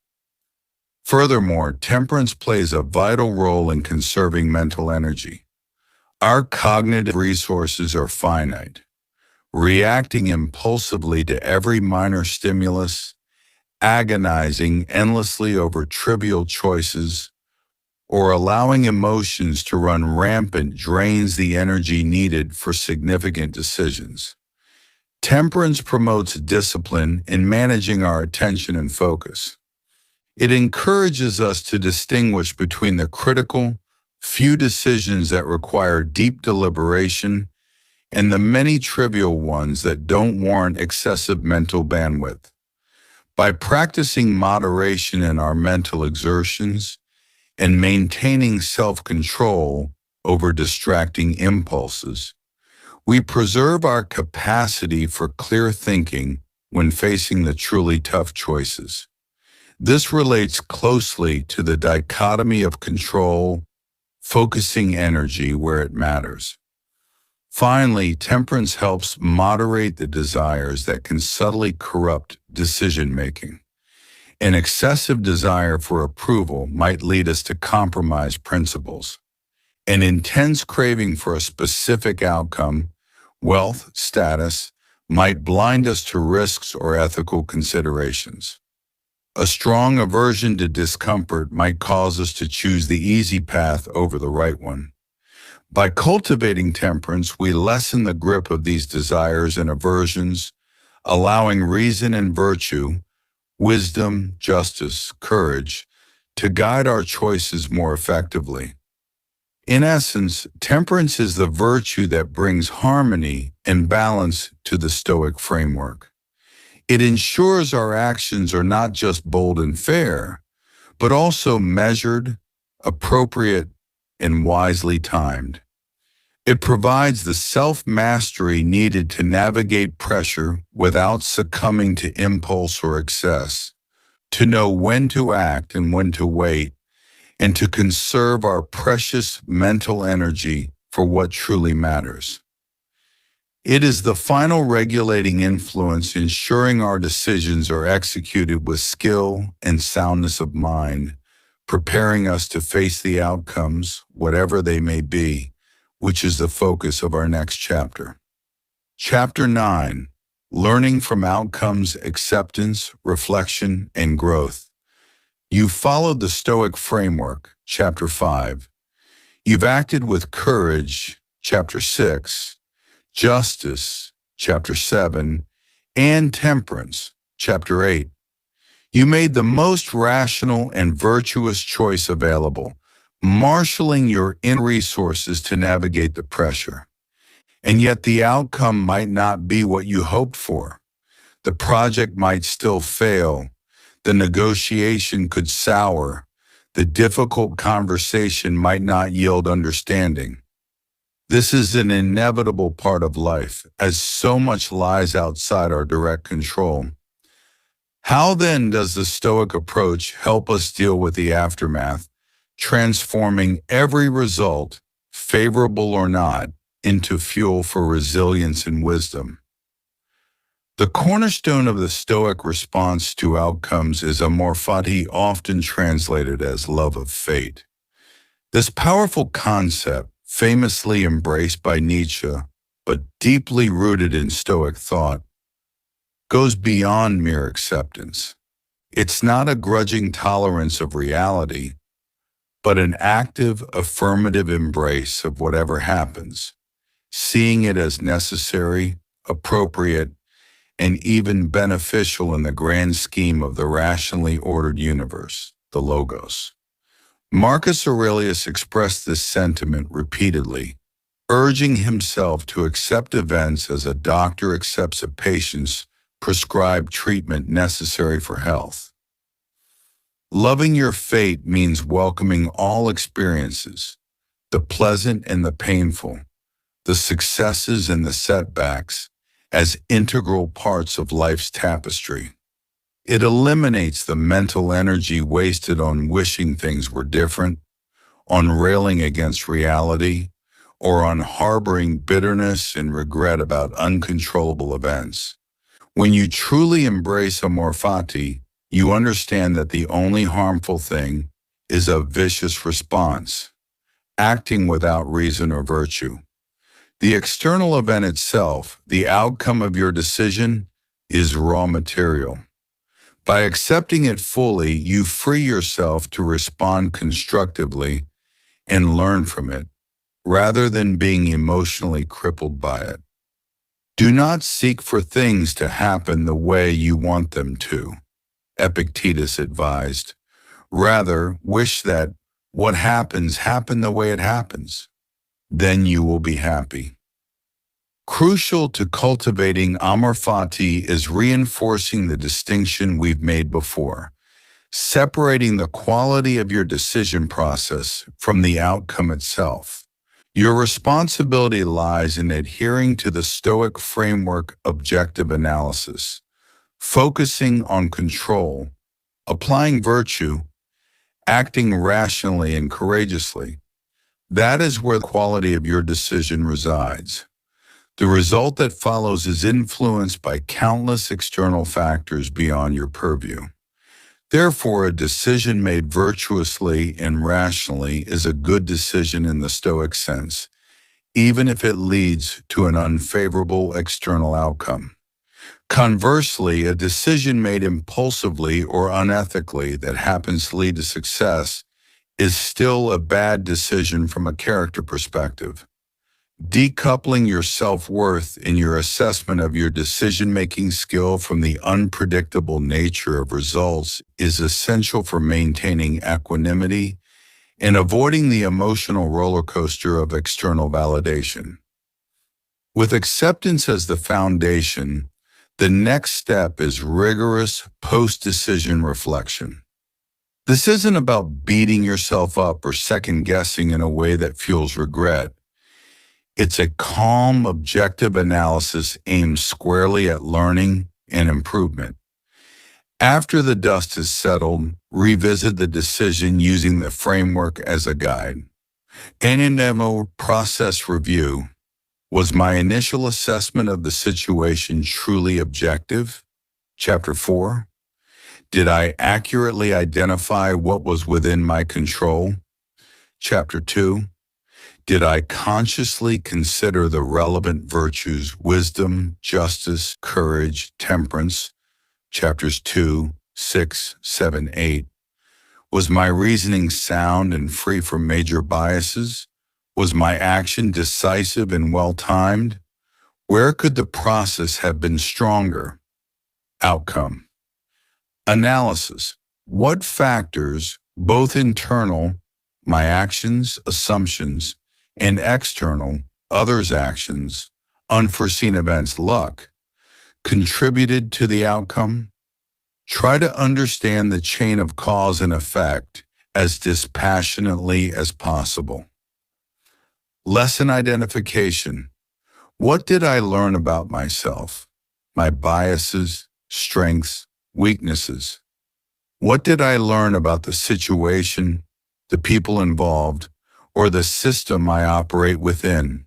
Furthermore, temperance plays a vital role in conserving mental energy. Our cognitive resources are finite. Reacting impulsively to every minor stimulus, agonizing endlessly over trivial choices, or allowing emotions to run rampant drains the energy needed for significant decisions. Temperance promotes discipline in managing our attention and focus. It encourages us to distinguish between the critical, few decisions that require deep deliberation and the many trivial ones that don't warrant excessive mental bandwidth. By practicing moderation in our mental exertions and maintaining self-control over distracting impulses, we preserve our capacity for clear thinking when facing the truly tough choices. This relates closely to the dichotomy of control, focusing energy where it matters. Finally, temperance helps moderate the desires that can subtly corrupt decision-making. An excessive desire for approval might lead us to compromise principles. An intense craving for a specific outcome, wealth, status, might blind us to risks or ethical considerations. A strong aversion to discomfort might cause us to choose the easy path over the right one. By cultivating temperance, we lessen the grip of these desires and aversions, allowing reason and virtue, wisdom, justice, courage, to guide our choices more effectively. In essence, temperance is the virtue that brings harmony and balance to the Stoic framework. It ensures our actions are not just bold and fair, but also measured, appropriate, and wisely timed. It provides the self-mastery needed to navigate pressure without succumbing to impulse or excess, to know when to act and when to wait, and to conserve our precious mental energy for what truly matters. It is the final regulating influence ensuring our decisions are executed with skill and soundness of mind, preparing us to face the outcomes, whatever they may be, which is the focus of our next chapter. Chapter 9. Learning from Outcomes, Acceptance, Reflection, and Growth. You've followed the Stoic Framework, Chapter 5. You've acted with courage, Chapter 6. Justice, Chapter 7, and Temperance, Chapter 8. You made the most rational and virtuous choice available, marshaling your inner resources to navigate the pressure. And yet the outcome might not be what you hoped for. The project might still fail. The negotiation could sour. The difficult conversation might not yield understanding. This is an inevitable part of life, as so much lies outside our direct control. How then does the Stoic approach help us deal with the aftermath, transforming every result, favorable or not, into fuel for resilience and wisdom? The cornerstone of the Stoic response to outcomes is amor fati, often translated as love of fate. This powerful concept, famously embraced by Nietzsche, but deeply rooted in Stoic thought, goes beyond mere acceptance. It's not a grudging tolerance of reality, but an active, affirmative embrace of whatever happens, seeing it as necessary, appropriate, and even beneficial in the grand scheme of the rationally ordered universe, the Logos. Marcus Aurelius expressed this sentiment repeatedly, urging himself to accept events as a doctor accepts a patient's prescribed treatment necessary for health. Loving your fate means welcoming all experiences, the pleasant and the painful, the successes and the setbacks, as integral parts of life's tapestry. It eliminates the mental energy wasted on wishing things were different, on railing against reality, or on harboring bitterness and regret about uncontrollable events. When you truly embrace amor fati, you understand that the only harmful thing is a vicious response, acting without reason or virtue. The external event itself, the outcome of your decision, is raw material. By accepting it fully, you free yourself to respond constructively and learn from it, rather than being emotionally crippled by it. Do not seek for things to happen the way you want them to, Epictetus advised. Rather, wish that what happens happen the way it happens. Then you will be happy. Crucial to cultivating amor fati is reinforcing the distinction we've made before, separating the quality of your decision process from the outcome itself. Your responsibility lies in adhering to the Stoic framework objective analysis, focusing on control, applying virtue, acting rationally and courageously. That is where the quality of your decision resides. The result that follows is influenced by countless external factors beyond your purview. Therefore, a decision made virtuously and rationally is a good decision in the Stoic sense, even if it leads to an unfavorable external outcome. Conversely, a decision made impulsively or unethically that happens to lead to success is still a bad decision from a character perspective. Decoupling your self-worth in your assessment of your decision-making skill from the unpredictable nature of results is essential for maintaining equanimity and avoiding the emotional roller coaster of external validation. With acceptance as the foundation, the next step is rigorous post-decision reflection. This isn't about beating yourself up or second-guessing in a way that fuels regret. It's a calm, objective analysis aimed squarely at learning and improvement. After the dust has settled, revisit the decision using the framework as a guide. NMO process review. Was my initial assessment of the situation truly objective? Chapter 4. Did I accurately identify what was within my control? Chapter 2. Did I consciously consider the relevant virtues, wisdom, justice, courage, temperance? Chapters 2, 6, 7, 8. Was my reasoning sound and free from major biases? Was my action decisive and well-timed? Where could the process have been stronger? Outcome. Analysis. What factors, both internal, my actions, assumptions, and external, others' actions, unforeseen events, luck, contributed to the outcome? Try to understand the chain of cause and effect as dispassionately as possible. Lesson identification. What did I learn about myself, my biases, strengths, weaknesses? What did I learn about the situation, the people involved, or the system I operate within?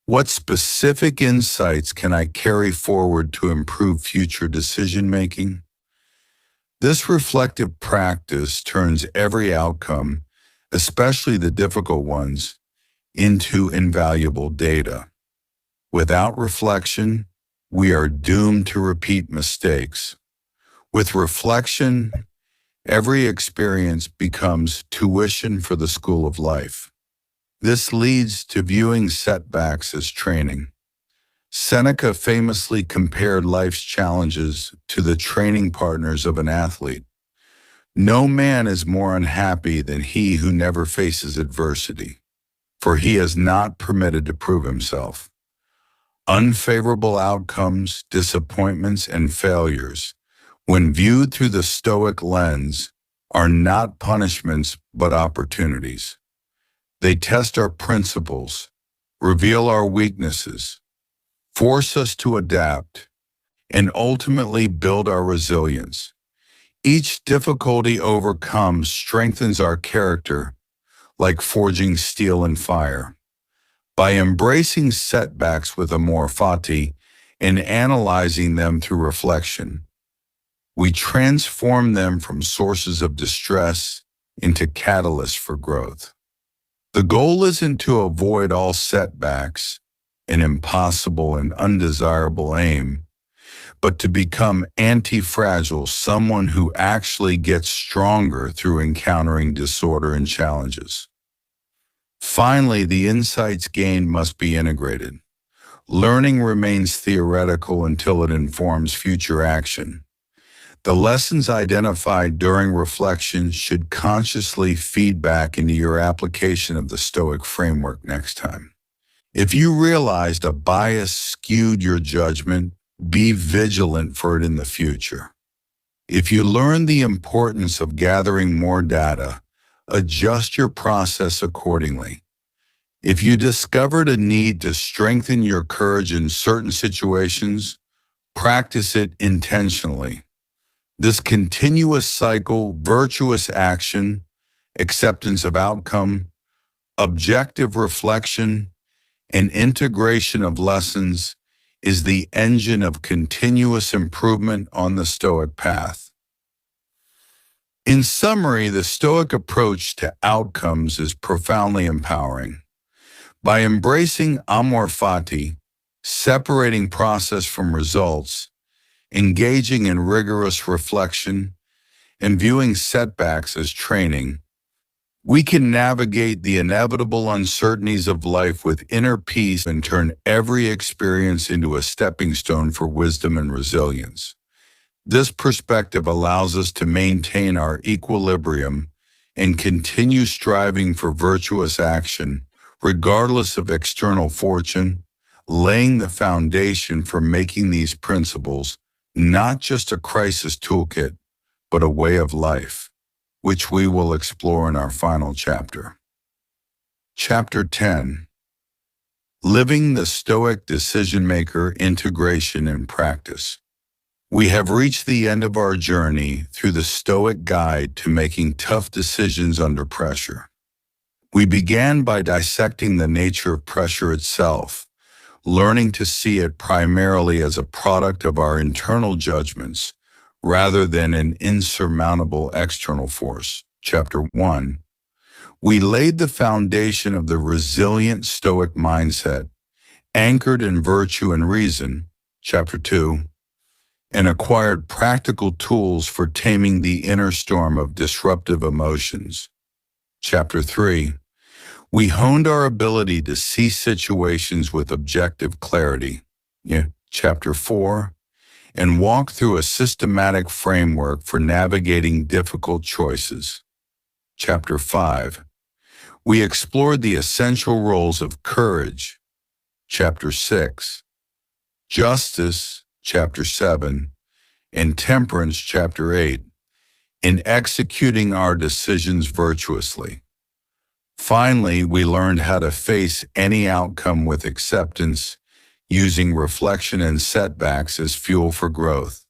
What specific insights can I carry forward to improve future decision-making? This reflective practice turns every outcome, especially the difficult ones, into invaluable data. Without reflection, we are doomed to repeat mistakes. With reflection, every experience becomes tuition for the school of life. This leads to viewing setbacks as training. Seneca famously compared life's challenges to the training partners of an athlete. No man is more unhappy than he who never faces adversity, for he is not permitted to prove himself. Unfavorable outcomes, disappointments, and failures, when viewed through the Stoic lens, are not punishments but opportunities. They test our principles, reveal our weaknesses, force us to adapt, and ultimately build our resilience. Each difficulty overcome strengthens our character, like forging steel in fire. By embracing setbacks with amor fati and analyzing them through reflection, we transform them from sources of distress into catalysts for growth. The goal isn't to avoid all setbacks, an impossible and undesirable aim, but to become anti-fragile, someone who actually gets stronger through encountering disorder and challenges. Finally, the insights gained must be integrated. Learning remains theoretical until it informs future action. The lessons identified during reflection should consciously feed back into your application of the Stoic framework next time. If you realized a bias skewed your judgment, be vigilant for it in the future. If you learn the importance of gathering more data, adjust your process accordingly. If you discovered a need to strengthen your courage in certain situations, practice it intentionally. This continuous cycle, virtuous action, acceptance of outcome, objective reflection, and integration of lessons is the engine of continuous improvement on the Stoic path. In summary, the Stoic approach to outcomes is profoundly empowering. By embracing amor fati, separating process from results, engaging in rigorous reflection, and viewing setbacks as training, we can navigate the inevitable uncertainties of life with inner peace and turn every experience into a stepping stone for wisdom and resilience. This perspective allows us to maintain our equilibrium and continue striving for virtuous action, regardless of external fortune, laying the foundation for making these principles not just a crisis toolkit, but a way of life, which we will explore in our final chapter. Chapter 10. Living the Stoic Decision-Maker Integration and Practice. We have reached the end of our journey through the Stoic Guide to Making Tough Decisions Under Pressure. We began by dissecting the nature of pressure itself, learning to see it primarily as a product of our internal judgments rather than an insurmountable external force. Chapter 1. We laid the foundation of the resilient Stoic mindset, anchored in virtue and reason. Chapter 2. And acquired practical tools for taming the inner storm of disruptive emotions. Chapter 3. We honed our ability to see situations with objective clarity. Chapter 4. And walked through a systematic framework for navigating difficult choices. Chapter 5. We explored the essential roles of courage. Chapter 6. Justice. Chapter 7. And temperance. Chapter 8. In executing our decisions virtuously. Finally, we learned how to face any outcome with acceptance, using reflection and setbacks as fuel for growth.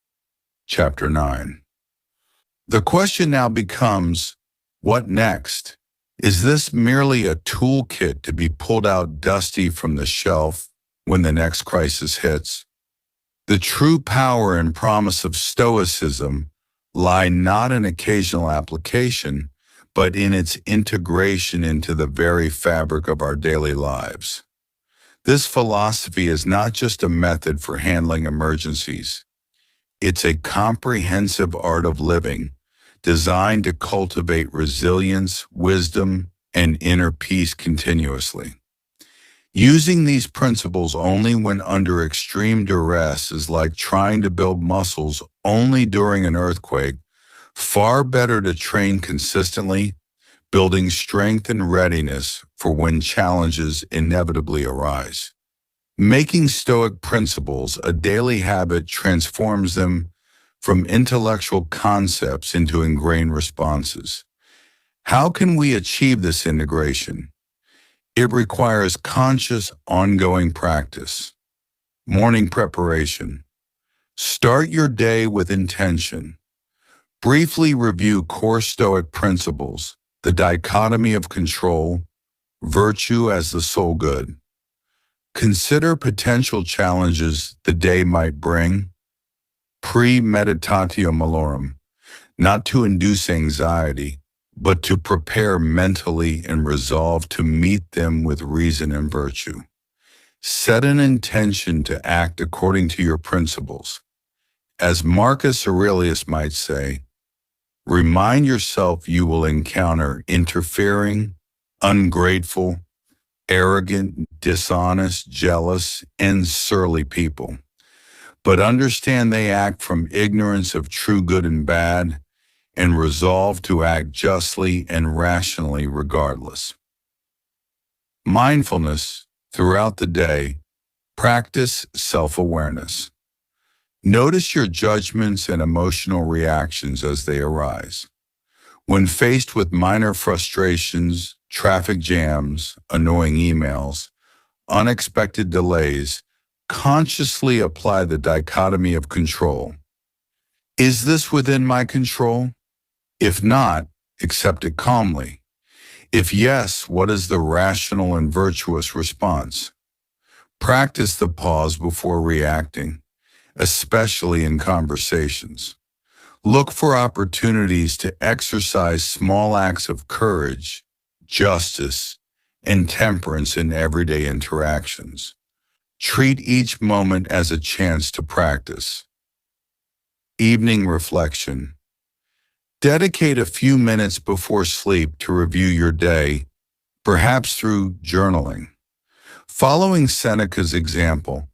Chapter 9. The question now becomes, what next? Is this merely a toolkit to be pulled out dusty from the shelf when the next crisis hits? The true power and promise of Stoicism lie not in occasional application, but in its integration into the very fabric of our daily lives. This philosophy is not just a method for handling emergencies. It's a comprehensive art of living, designed to cultivate resilience, wisdom, and inner peace continuously. Using these principles only when under extreme duress is like trying to build muscles only during an earthquake. Far better to train consistently, building strength and readiness for when challenges inevitably arise. Making Stoic principles a daily habit transforms them from intellectual concepts into ingrained responses. How can we achieve this integration? It requires conscious, ongoing practice. Morning preparation. Start your day with intention. Briefly review core Stoic principles, the dichotomy of control, virtue as the sole good. Consider potential challenges the day might bring. Premeditatio malorum, not to induce anxiety, but to prepare mentally and resolve to meet them with reason and virtue. Set an intention to act according to your principles. As Marcus Aurelius might say, remind yourself you will encounter interfering, ungrateful, arrogant, dishonest, jealous, and surly people. But understand they act from ignorance of true good and bad, and resolve to act justly and rationally regardless. Mindfulness throughout the day. Practice self-awareness. Notice your judgments and emotional reactions as they arise. When faced with minor frustrations, traffic jams, annoying emails, unexpected delays, consciously apply the dichotomy of control. Is this within my control? If not, accept it calmly. If yes, what is the rational and virtuous response? Practice the pause before reacting, especially in conversations. Look for opportunities to exercise small acts of courage, justice, and temperance in everyday interactions. Treat each moment as a chance to practice. Evening reflection. Dedicate a few minutes before sleep to review your day, perhaps through journaling. Following Seneca's example,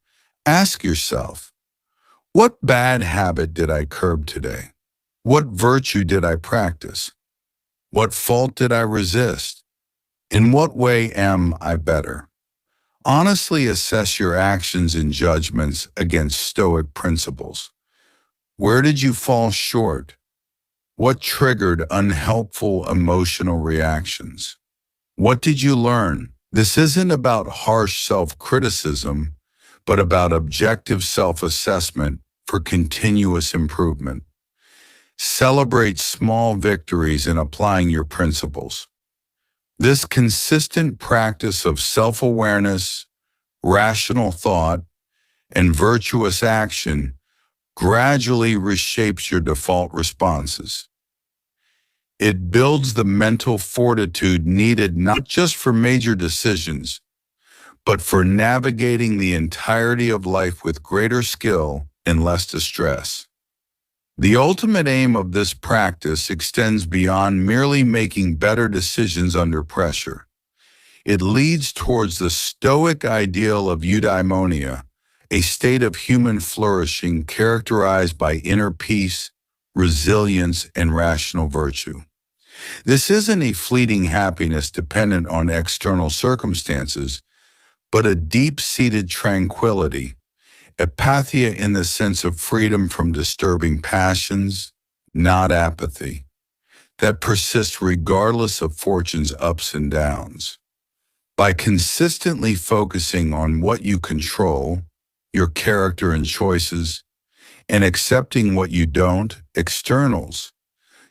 ask yourself, what bad habit did I curb today? What virtue did I practice? What fault did I resist? In what way am I better? Honestly assess your actions and judgments against Stoic principles. Where did you fall short? What triggered unhelpful emotional reactions? What did you learn? This isn't about harsh self-criticism, but about objective self-assessment for continuous improvement. Celebrate small victories in applying your principles. This consistent practice of self-awareness, rational thought, and virtuous action gradually reshapes your default responses. It builds the mental fortitude needed not just for major decisions, but for navigating the entirety of life with greater skill and less distress. The ultimate aim of this practice extends beyond merely making better decisions under pressure. It leads towards the Stoic ideal of eudaimonia, a state of human flourishing characterized by inner peace, resilience, and rational virtue. This isn't a fleeting happiness dependent on external circumstances, but a deep-seated tranquility, apatheia in the sense of freedom from disturbing passions, not apathy, that persists regardless of fortune's ups and downs. By consistently focusing on what you control, your character and choices, and accepting what you don't, externals,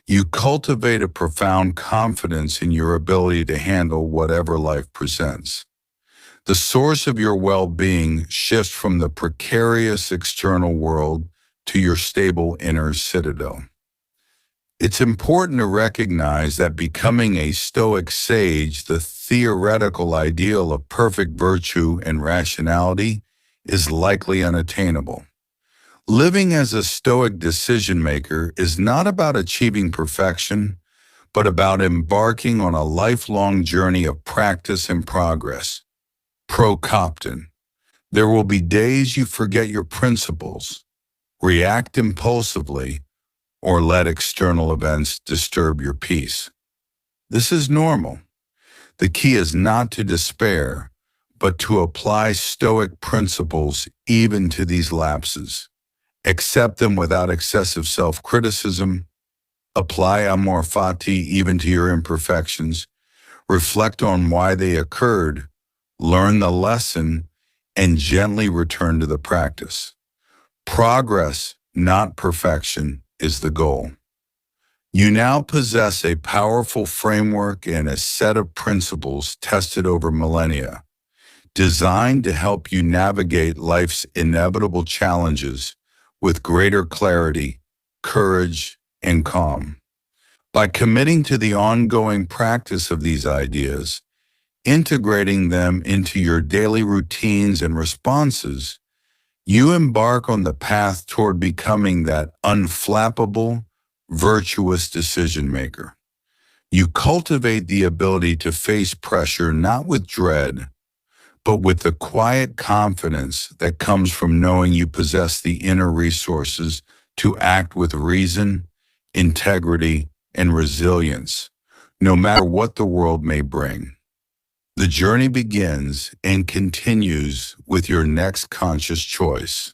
you cultivate a profound confidence in your ability to handle whatever life presents. The source of your well-being shifts from the precarious external world to your stable inner citadel. It's important to recognize that becoming a Stoic sage, the theoretical ideal of perfect virtue and rationality, is likely unattainable. Living as a Stoic decision-maker is not about achieving perfection, but about embarking on a lifelong journey of practice and progress. Pro-Copton. There will be days you forget your principles, react impulsively, or let external events disturb your peace. This is normal. The key is not to despair, but to apply Stoic principles even to these lapses. Accept them without excessive self-criticism. Apply amor fati even to your imperfections. Reflect on why they occurred. Learn the lesson, and gently return to the practice. Progress, not perfection, is the goal. You now possess a powerful framework and a set of principles tested over millennia, designed to help you navigate life's inevitable challenges with greater clarity, courage, and calm. By committing to the ongoing practice of these ideas, integrating them into your daily routines and responses, you embark on the path toward becoming that unflappable, virtuous decision maker. You cultivate the ability to face pressure not with dread, but with the quiet confidence that comes from knowing you possess the inner resources to act with reason, integrity, and resilience, no matter what the world may bring. The journey begins and continues with your next conscious choice.